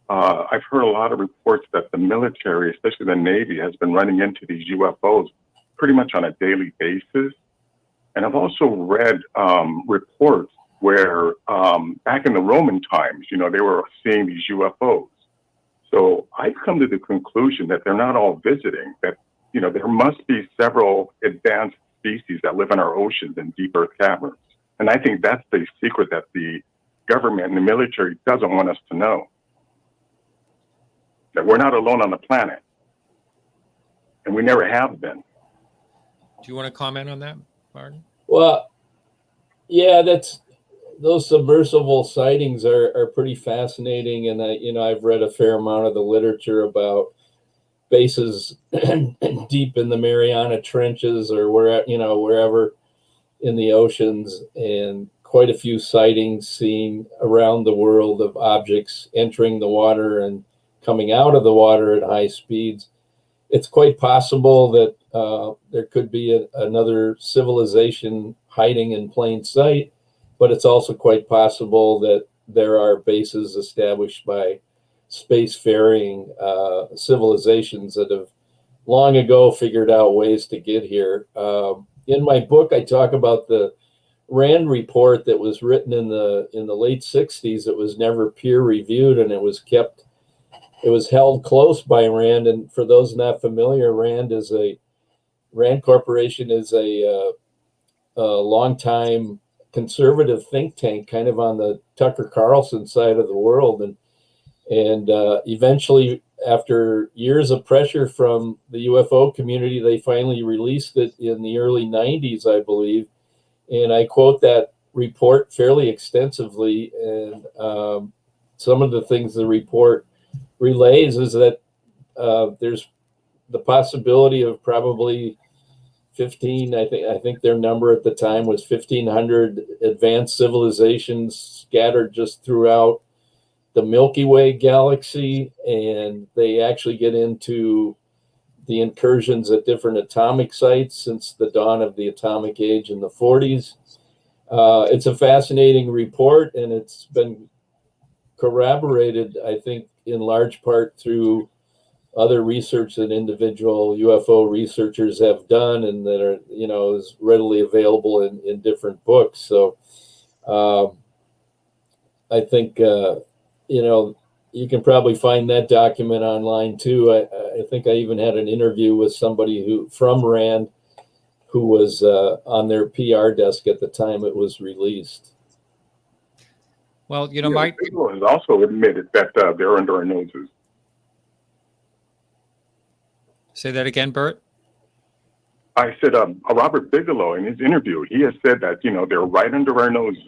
I've heard a lot of reports that the military, especially the Navy, has been running into these UFOs pretty much on a daily basis. And I've also read reports where back in the Roman times, they were seeing these UFOs. So I've come to the conclusion that they're not all visiting, that, there must be several advanced species that live in our oceans and deep earth caverns. And I think that's the secret that the government and the military doesn't want us to know. That we're not alone on the planet. And we never have been. Do you want to comment on that, Martin? Well, yeah, those submersible sightings are pretty fascinating, and I've read a fair amount of the literature about bases deep in the Mariana Trenches or wherever in the oceans, and quite a few sightings seen around the world of objects entering the water and coming out of the water at high speeds. It's quite possible that there could be another civilization hiding in plain sight, but it's also quite possible that there are bases established by spacefaring civilizations that have long ago figured out ways to get here. In my book, I talk about the Rand report that was written in the late 60s. It was never peer reviewed, and it was held close by Rand. And for those not familiar, Rand Corporation is a longtime conservative think tank, kind of on the Tucker Carlson side of the world. And eventually, after years of pressure from the UFO community, they finally released it in the early 90s, I believe. And I quote that report fairly extensively. And some of the things the report relays is that there's the possibility of probably 15, I think their number at the time was 1,500 advanced civilizations scattered just throughout the Milky Way galaxy, and they actually get into the incursions at different atomic sites since the dawn of the atomic age in the 40s. It's a fascinating report, and it's been corroborated, I think, in large part through other research that individual UFO researchers have done, and that are, is readily available in different books. So I think, you can probably find that document online too. I think I even had an interview with somebody from Rand who was on their PR desk at the time it was released. Well, Mike Bigelow has also admitted that they're under our noses. Say that again, Bert. I said, Robert Bigelow in his interview, he has said that they're right under our noses.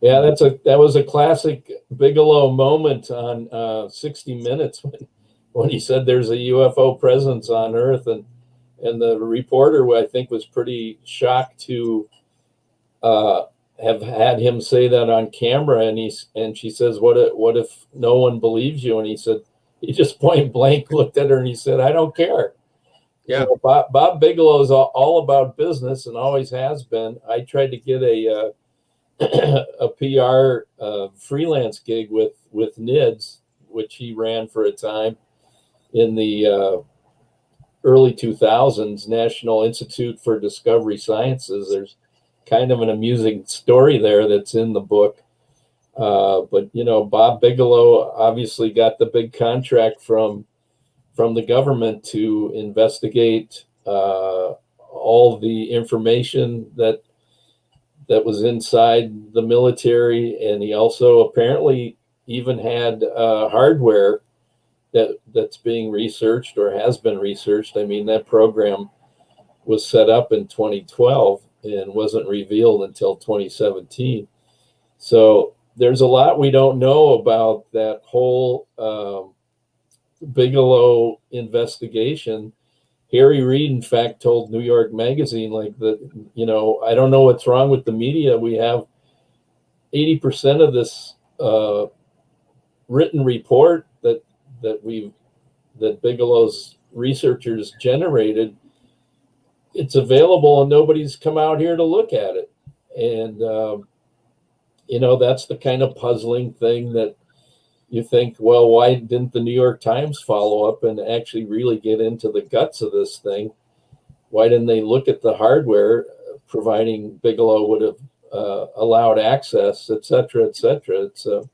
Yeah, that was a classic Bigelow moment on 60 Minutes when he said there's a UFO presence on Earth, and the reporter, I think, was pretty shocked to have had him say that on camera, and she says, what if no one believes you? And he just point blank looked at her and he said, I don't care. Yeah. Bob Bigelow is all about business and always has been. I tried to get a PR freelance gig with NIDS, which he ran for a time in the early 2000s, National Institute for Discovery Sciences. There's kind of an amusing story there that's in the book. But Bob Bigelow obviously got the big contract from the government to investigate all the information that was inside the military, and he also apparently even had hardware that's being researched or has been researched. I mean, that program was set up in 2012 and wasn't revealed until 2017. So there's a lot we don't know about that whole Bigelow investigation. Harry Reid, in fact, told New York Magazine, like, that, you know, I don't know what's wrong with the media. We have 80% of this written report that Bigelow's researchers generated. It's available and nobody's come out here to look at it. And, you know, that's the kind of puzzling thing that you think, well, why didn't the New York Times follow up and actually really get into the guts of this thing? Why didn't they look at the hardware, providing Bigelow would have allowed access, et cetera, et cetera? It's a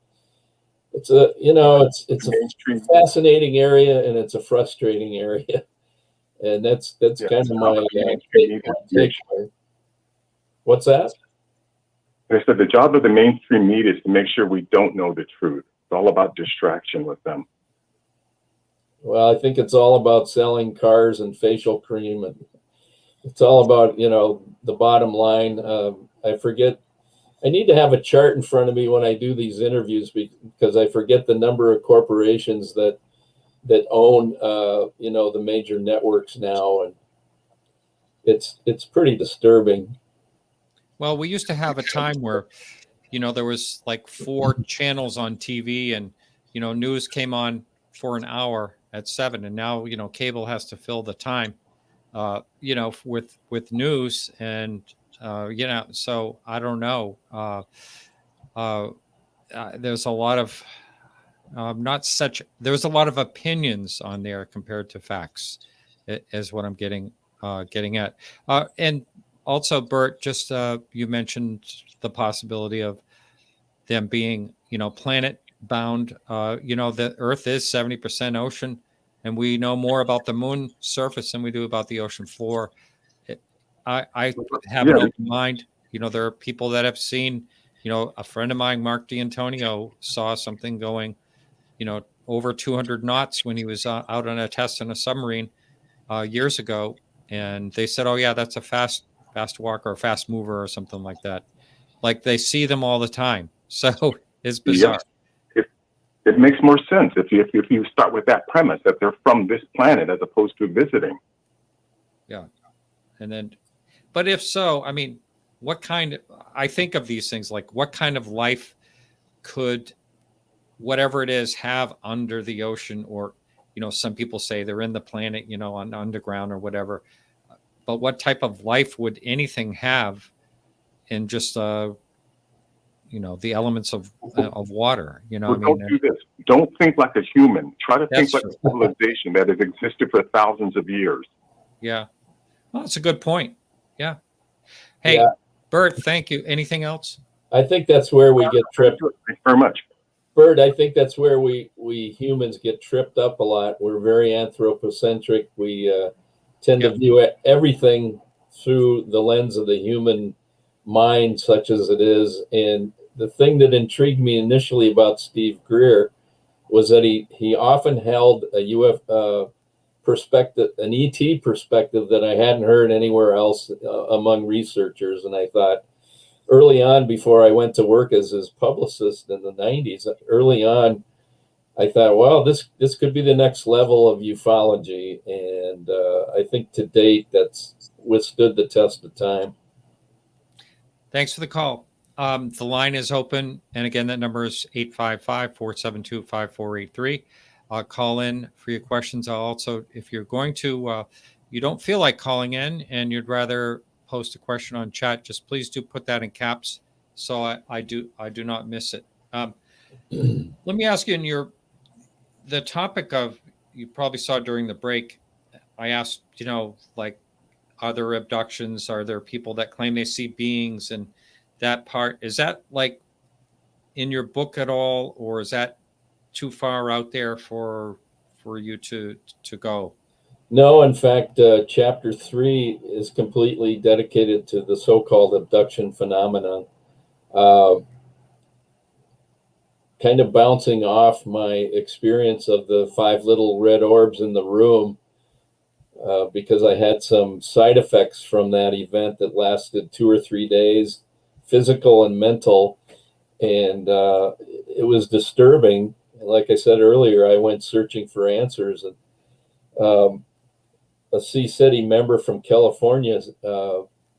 fascinating area, and it's a frustrating area. And that's kind of my takeaway. What's that? They said the job of the mainstream media is to make sure we don't know the truth. It's all about distraction with them. Well, I think it's all about selling cars and facial cream, and it's all about, you know, the bottom line. I forget. I need to have a chart in front of me when I do these interviews, because I forget the number of corporations that own, you know, the major networks now, and it's pretty disturbing. Well, we used to have a time where, you know, there was like 4 channels on TV, and, you know, news came on for an hour at 7, and now, you know, cable has to fill the time, you know, with news, and you know, so I don't know. There's a lot of there's a lot of opinions on there compared to facts, is what I'm getting at. And also, Bert, just you mentioned the possibility of them being, you know, planet bound. You know, the Earth is 70% ocean, and we know more about the moon surface than we do about the ocean floor. I have an open mind. You know, there are people that have seen, you know, a friend of mine, Mark D'Antonio, saw something going, you know, over 200 knots when he was out on a test in a submarine years ago. And they said, oh, yeah, that's a fast walker or fast mover or something like that. Like, they see them all the time. So it's bizarre. Yeah. It makes more sense if you start with that premise that they're from this planet as opposed to visiting. Yeah. And then, but if so, I mean, I think of these things like, what kind of life could whatever it is have under the ocean? Or, you know, some people say they're in the planet, you know, on underground or whatever. But what type of life would anything have in just, you know, the elements of water? You know, well, I mean, don't do this. Don't think like a human. Try to think like a civilization that has existed for thousands of years. Yeah. Well, that's a good point. Yeah. Hey, yeah. Bert, thank you. Anything else? I think that's where we get tripped. Thanks very much. Bert, I think that's where we humans get tripped up a lot. We're very anthropocentric. We tend to view everything through the lens of the human mind, such as it is. And the thing that intrigued me initially about Steve Greer was that he often held a perspective, an ET perspective that I hadn't heard anywhere else among researchers. And I thought, early on, before I went to work as his publicist in the 90s, early on, I thought, well, this could be the next level of ufology. And I think to date, that's withstood the test of time. Thanks for the call. The line is open. And again, that number is 855-472-5483. Call in for your questions. I'll also, if you're going to, you don't feel like calling in and you'd rather post a question on chat, just please do put that in caps so I do not miss it. Let me ask you, the topic of, you probably saw during the break, I asked, you know, like, are there abductions? Are there people that claim they see beings? And that part, is that like in your book at all, or is that too far out there for you to go? No, in fact, chapter 3 is completely dedicated to the so-called abduction phenomenon. Kind of bouncing off my experience of the 5 little red orbs in the room. because I had some side effects from that event that lasted 2 or 3 days, physical and mental, and it was disturbing. Like I said earlier, I went searching for answers, and a CSETI member from California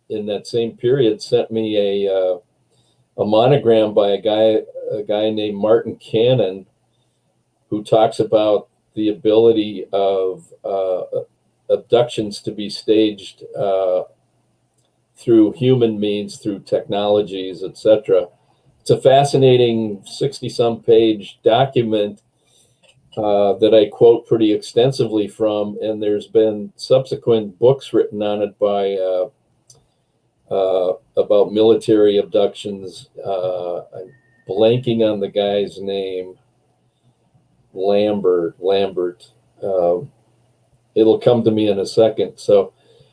in that same period sent me a monogram by a guy named Martin Keller, who talks about the ability of abductions to be staged through human means, through technologies, etc. It's a fascinating 60-some page document that I quote pretty extensively from, and there's been subsequent books written on it by about military abductions. I'm blanking on the guy's name. Lambert. It'll come to me in a second. So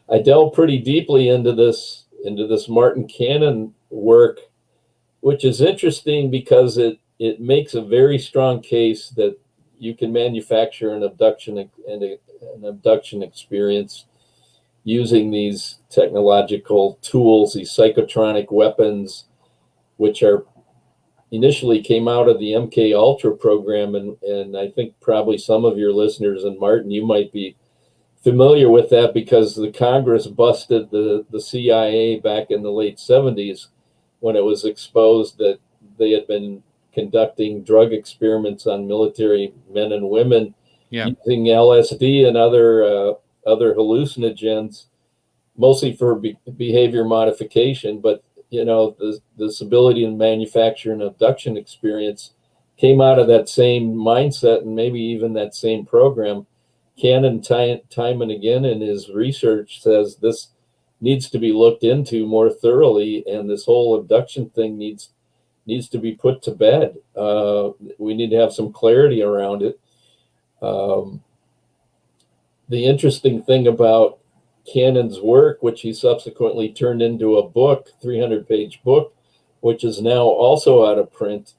I delved pretty deeply into this Martin Keller work, which is interesting because it makes a very strong case that you can manufacture an abduction and an abduction experience using these technological tools, these psychotronic weapons, which are initially came out of the MK Ultra program, and I think probably some of your listeners, and Martin, you might be familiar with that because the Congress busted the CIA back in the late 70s when it was exposed that they had been conducting drug experiments on military men and women using LSD and other hallucinogens, mostly for behavior modification. But this ability to manufacture an abduction experience came out of that same mindset and maybe even that same program. Cannon, time and again in his research, says this needs to be looked into more thoroughly, and this whole abduction thing needs to be put to bed. We need to have some clarity around it. The interesting thing about Cannon's work, which he subsequently turned into a book, 300-page book, which is now also out of print,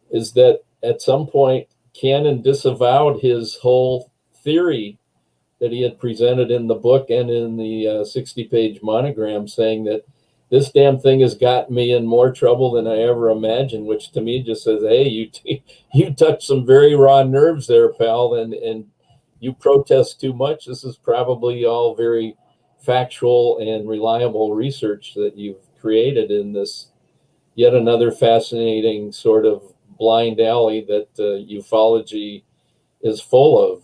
is that at some point Cannon disavowed his whole theory that he had presented in the book and in the 60-page monogram, saying that this damn thing has gotten me in more trouble than I ever imagined, which to me just says, hey, you touched some very raw nerves there, pal, and you protest too much. This is probably all very factual and reliable research that you've created in this yet another fascinating sort of blind alley that ufology is full of.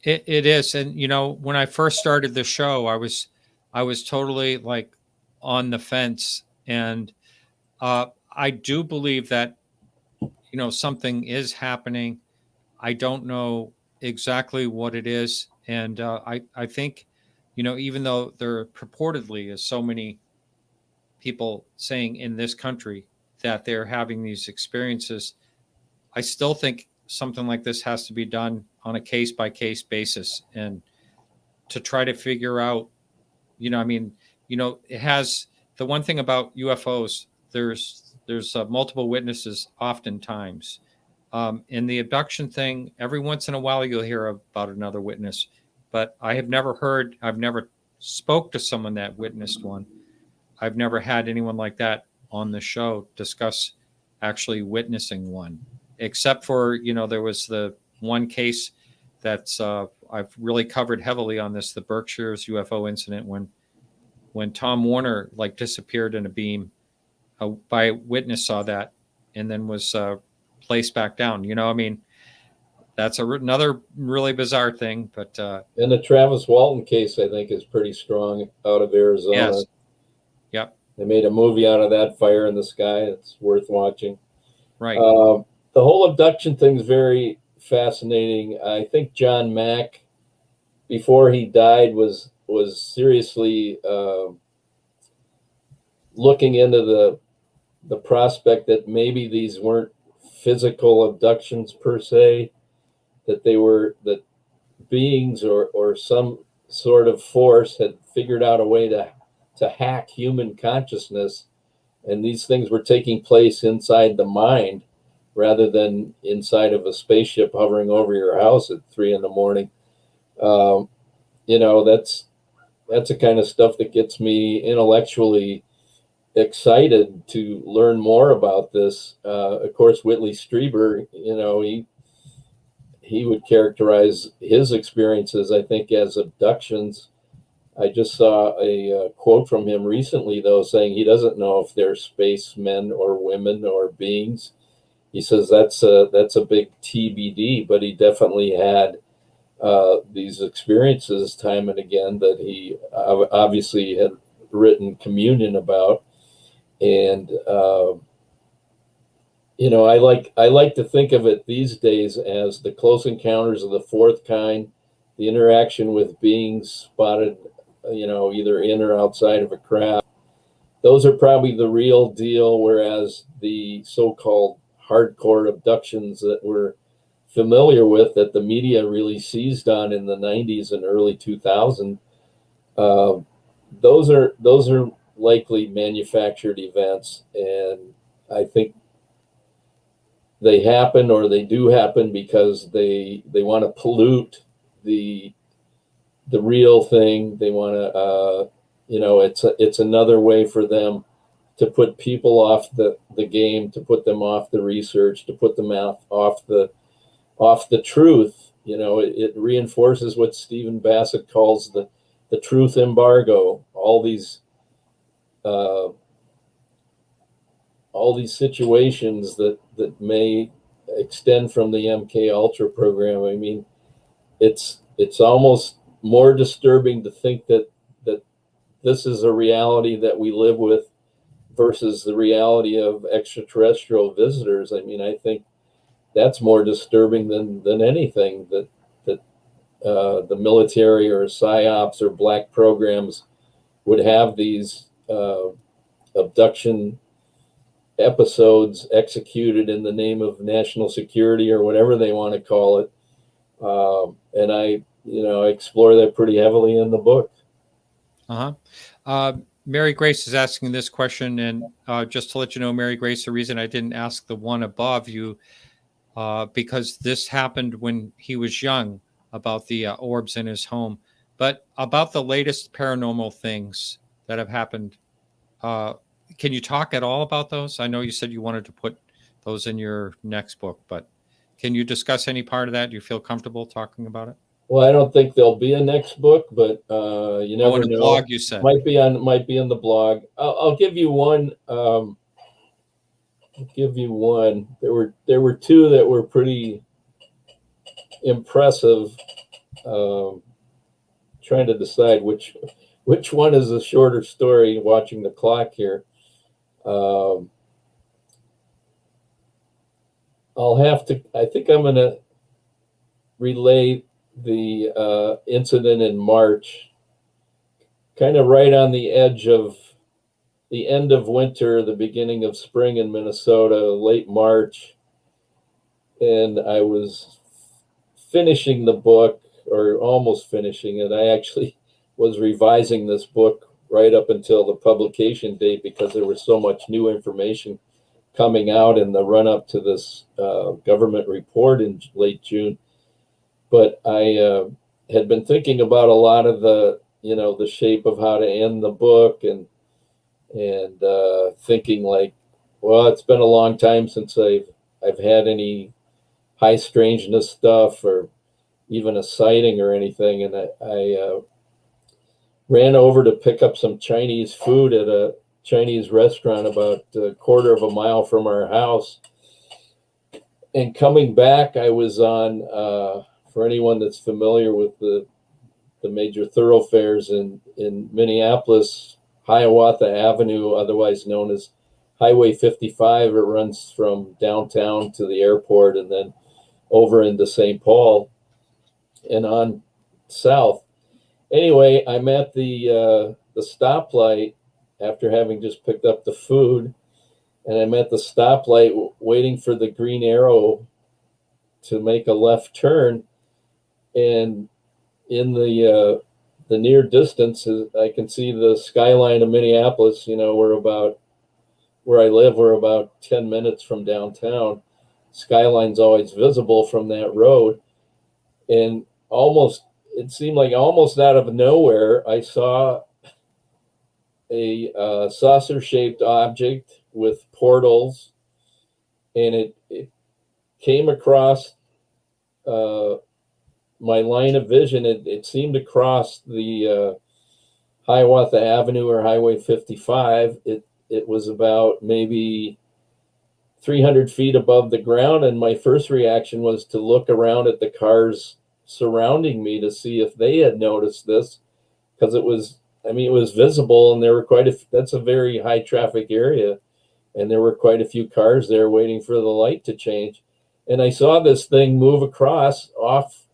It is. And, when I first started the show, I was totally like on the fence. And I do believe that, something is happening. I don't know exactly what it is. And I think, even though there purportedly is so many people saying in this country that they're having these experiences, I still think something like this has to be done on a case-by-case basis, and to try to figure out, it has the one thing about UFOs, there's multiple witnesses oftentimes. In the abduction thing, every once in a while you'll hear about another witness, but I've never spoke to someone that witnessed one. I've never had anyone like that on the show discuss actually witnessing one, except for, there was the one case that's I've really covered heavily on this, the Berkshire's UFO incident when Tom Warner disappeared in a beam. By a witness saw that and then was placed back down. That's another really bizarre thing. But and the Travis Walton case, I think, is pretty strong out of Arizona. Yes. Yep. They made a movie out of that, Fire in the Sky. It's worth watching. Right. The whole abduction thing is very fascinating. I think John Mack, before he died, was seriously looking into the prospect that maybe these weren't physical abductions per se, that beings or some sort of force had figured out a way to hack human consciousness, and these things were taking place inside the mind rather than inside of a spaceship hovering over your house at 3 a.m. You know, that's the kind of stuff that gets me intellectually excited to learn more about this. Of course, Whitley Strieber, you know, he would characterize his experiences, I think, as abductions. I just saw a quote from him recently, though, saying he doesn't know if they're spacemen or women or beings. He says that's a big TBD, but he definitely had these experiences time and again that he obviously had written Communion about. And you know, I like to think of it these days as the close encounters of the fourth kind, the interaction with beings spotted, you know, either in or outside of a craft. Those are probably the real deal, whereas the so-called hardcore abductions that we're familiar with, that the media really seized on in the 90s and early 2000s, those are likely manufactured events, and I think they happen, or they do happen, because they want to pollute the real thing. They want to, you know, it's another way for them to put people off the game, to put them off the research, to put them off the truth. You know, it reinforces what Stephen Bassett calls the truth embargo. All these situations that may extend from the MK Ultra program. I mean, it's almost more disturbing to think that this is a reality that we live with versus the reality of extraterrestrial visitors. I mean, I think that's more disturbing than anything, that the military or psyops or black programs would have these abduction episodes executed in the name of national security or whatever they want to call it. And I explore that pretty heavily in the book. Mary Grace is asking this question, and just to let you know, Mary Grace, the reason I didn't ask the one above you, because this happened when he was young, about the orbs in his home. But about the latest paranormal things that have happened, can you talk at all about those? I know you said you wanted to put those in your next book, but can you discuss any part of that? Do you feel comfortable talking about it? Well, I don't think there'll be a next book, but you never know. Blog, you said. Might be on the blog. I'll give you one. There were two that were pretty impressive. Trying to decide which one is a shorter story. Watching the clock here. I'll have to. I think I'm going to relay the incident in March, kind of right on the edge of the end of winter, the beginning of spring in Minnesota, late March. And I was finishing the book, or almost finishing it. I actually was revising this book right up until the publication date, because there was so much new information coming out in the run-up to this government report in late June. But I had been thinking about a lot of the shape of how to end the book, and thinking like, well, it's been a long time since I've had any high strangeness stuff or even a sighting or anything. And I ran over to pick up some Chinese food at a Chinese restaurant about a quarter of a mile from our house. And coming back, I was on, for anyone that's familiar with the major thoroughfares in Minneapolis, Hiawatha Avenue, otherwise known as Highway 55. It runs from downtown to the airport and then over into St. Paul and on south. Anyway, I'm at the stoplight after having just picked up the food, and I'm at the stoplight waiting for the green arrow to make a left turn. And in the near distance, I can see the skyline of Minneapolis. Where I live, we're about 10 minutes from downtown. Skyline's always visible from that road. And almost it seemed like almost out of nowhere, I saw a saucer-shaped object with portals, and it came across my line of vision. It seemed to cross the Hiawatha Avenue or Highway 55. It was about maybe 300 feet above the ground, and my first reaction was to look around at the cars surrounding me to see if they had noticed this, because it was visible, and there were that's a very high traffic area, and there were quite a few cars there waiting for the light to change. And I saw this thing move across off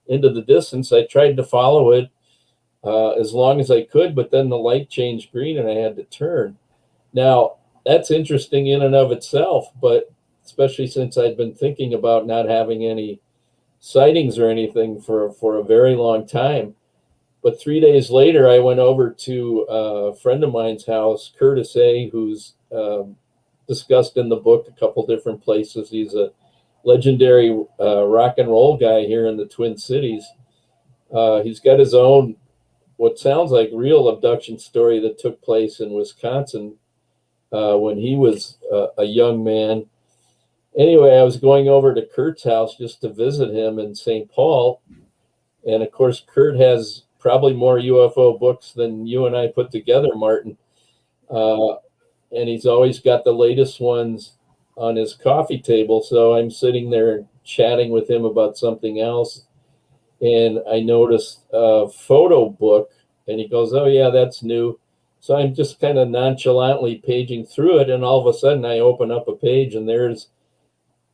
into the distance. I tried to follow it as long as I could, but then the light changed green and I had to turn. Now, that's interesting in and of itself, but especially since I'd been thinking about not having any sightings or anything for a very long time. But 3 days later, I went over to a friend of mine's house, Curtis A., who's discussed in the book a couple different places. He's a legendary rock and roll guy here in the Twin Cities. He's got his own, what sounds like real abduction story that took place in Wisconsin when he was a young man. Anyway, I was going over to Kurt's house just to visit him in St. Paul. And of course, Kurt has probably more UFO books than you and I put together, Martin. And he's always got the latest ones on his coffee table. So I'm sitting there chatting with him about something else. And I noticed a photo book, and he goes, "Oh yeah, that's new." So I'm just kind of nonchalantly paging through it. And all of a sudden I open up a page, and there's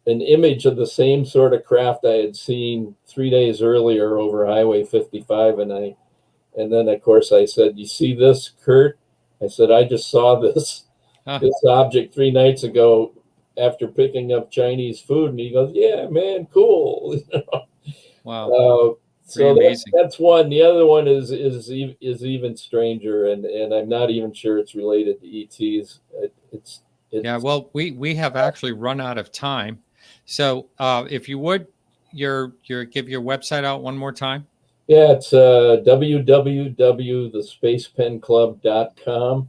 an image of the same sort of craft I had seen 3 days earlier over Highway 55. And then of course I said, "You see this, Kurt?" I said, "I just saw this object 3 nights ago after picking up Chinese food." And he goes, "Yeah, man, cool." Wow. So that's one. The other one is even stranger, and I'm not even sure it's related to ETs. Yeah, well, we have actually run out of time. So if you would, give your website out one more time. Yeah, it's www.thespacepenclub.com.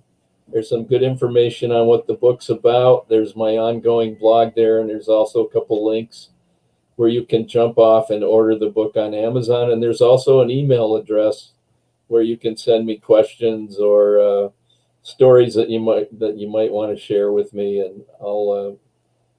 There's some good information on what the book's about. There's my ongoing blog there, and there's also a couple links where you can jump off and order the book on Amazon. And there's also an email address where you can send me questions or stories that you might want to share with me, and I'll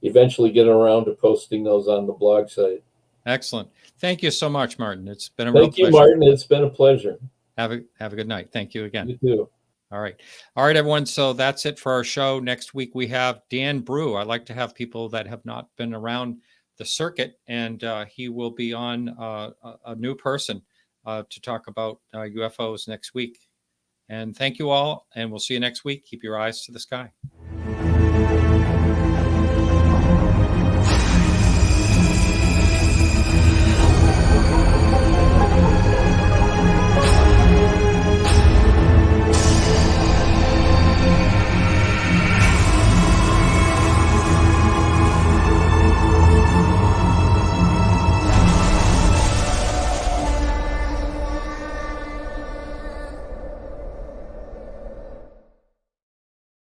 eventually get around to posting those on the blog site. Excellent. Thank you so much, Martin. It's been a real pleasure. Thank you, Martin. It's been a pleasure. Have a good night. Thank you again. You too. All right, everyone. So that's it for our show. Next week we have Dan Brew. I like to have people that have not been around the circuit, and he will be on a new person to talk about UFOs next week. And thank you all, and we'll see you next week. Keep your eyes to the sky.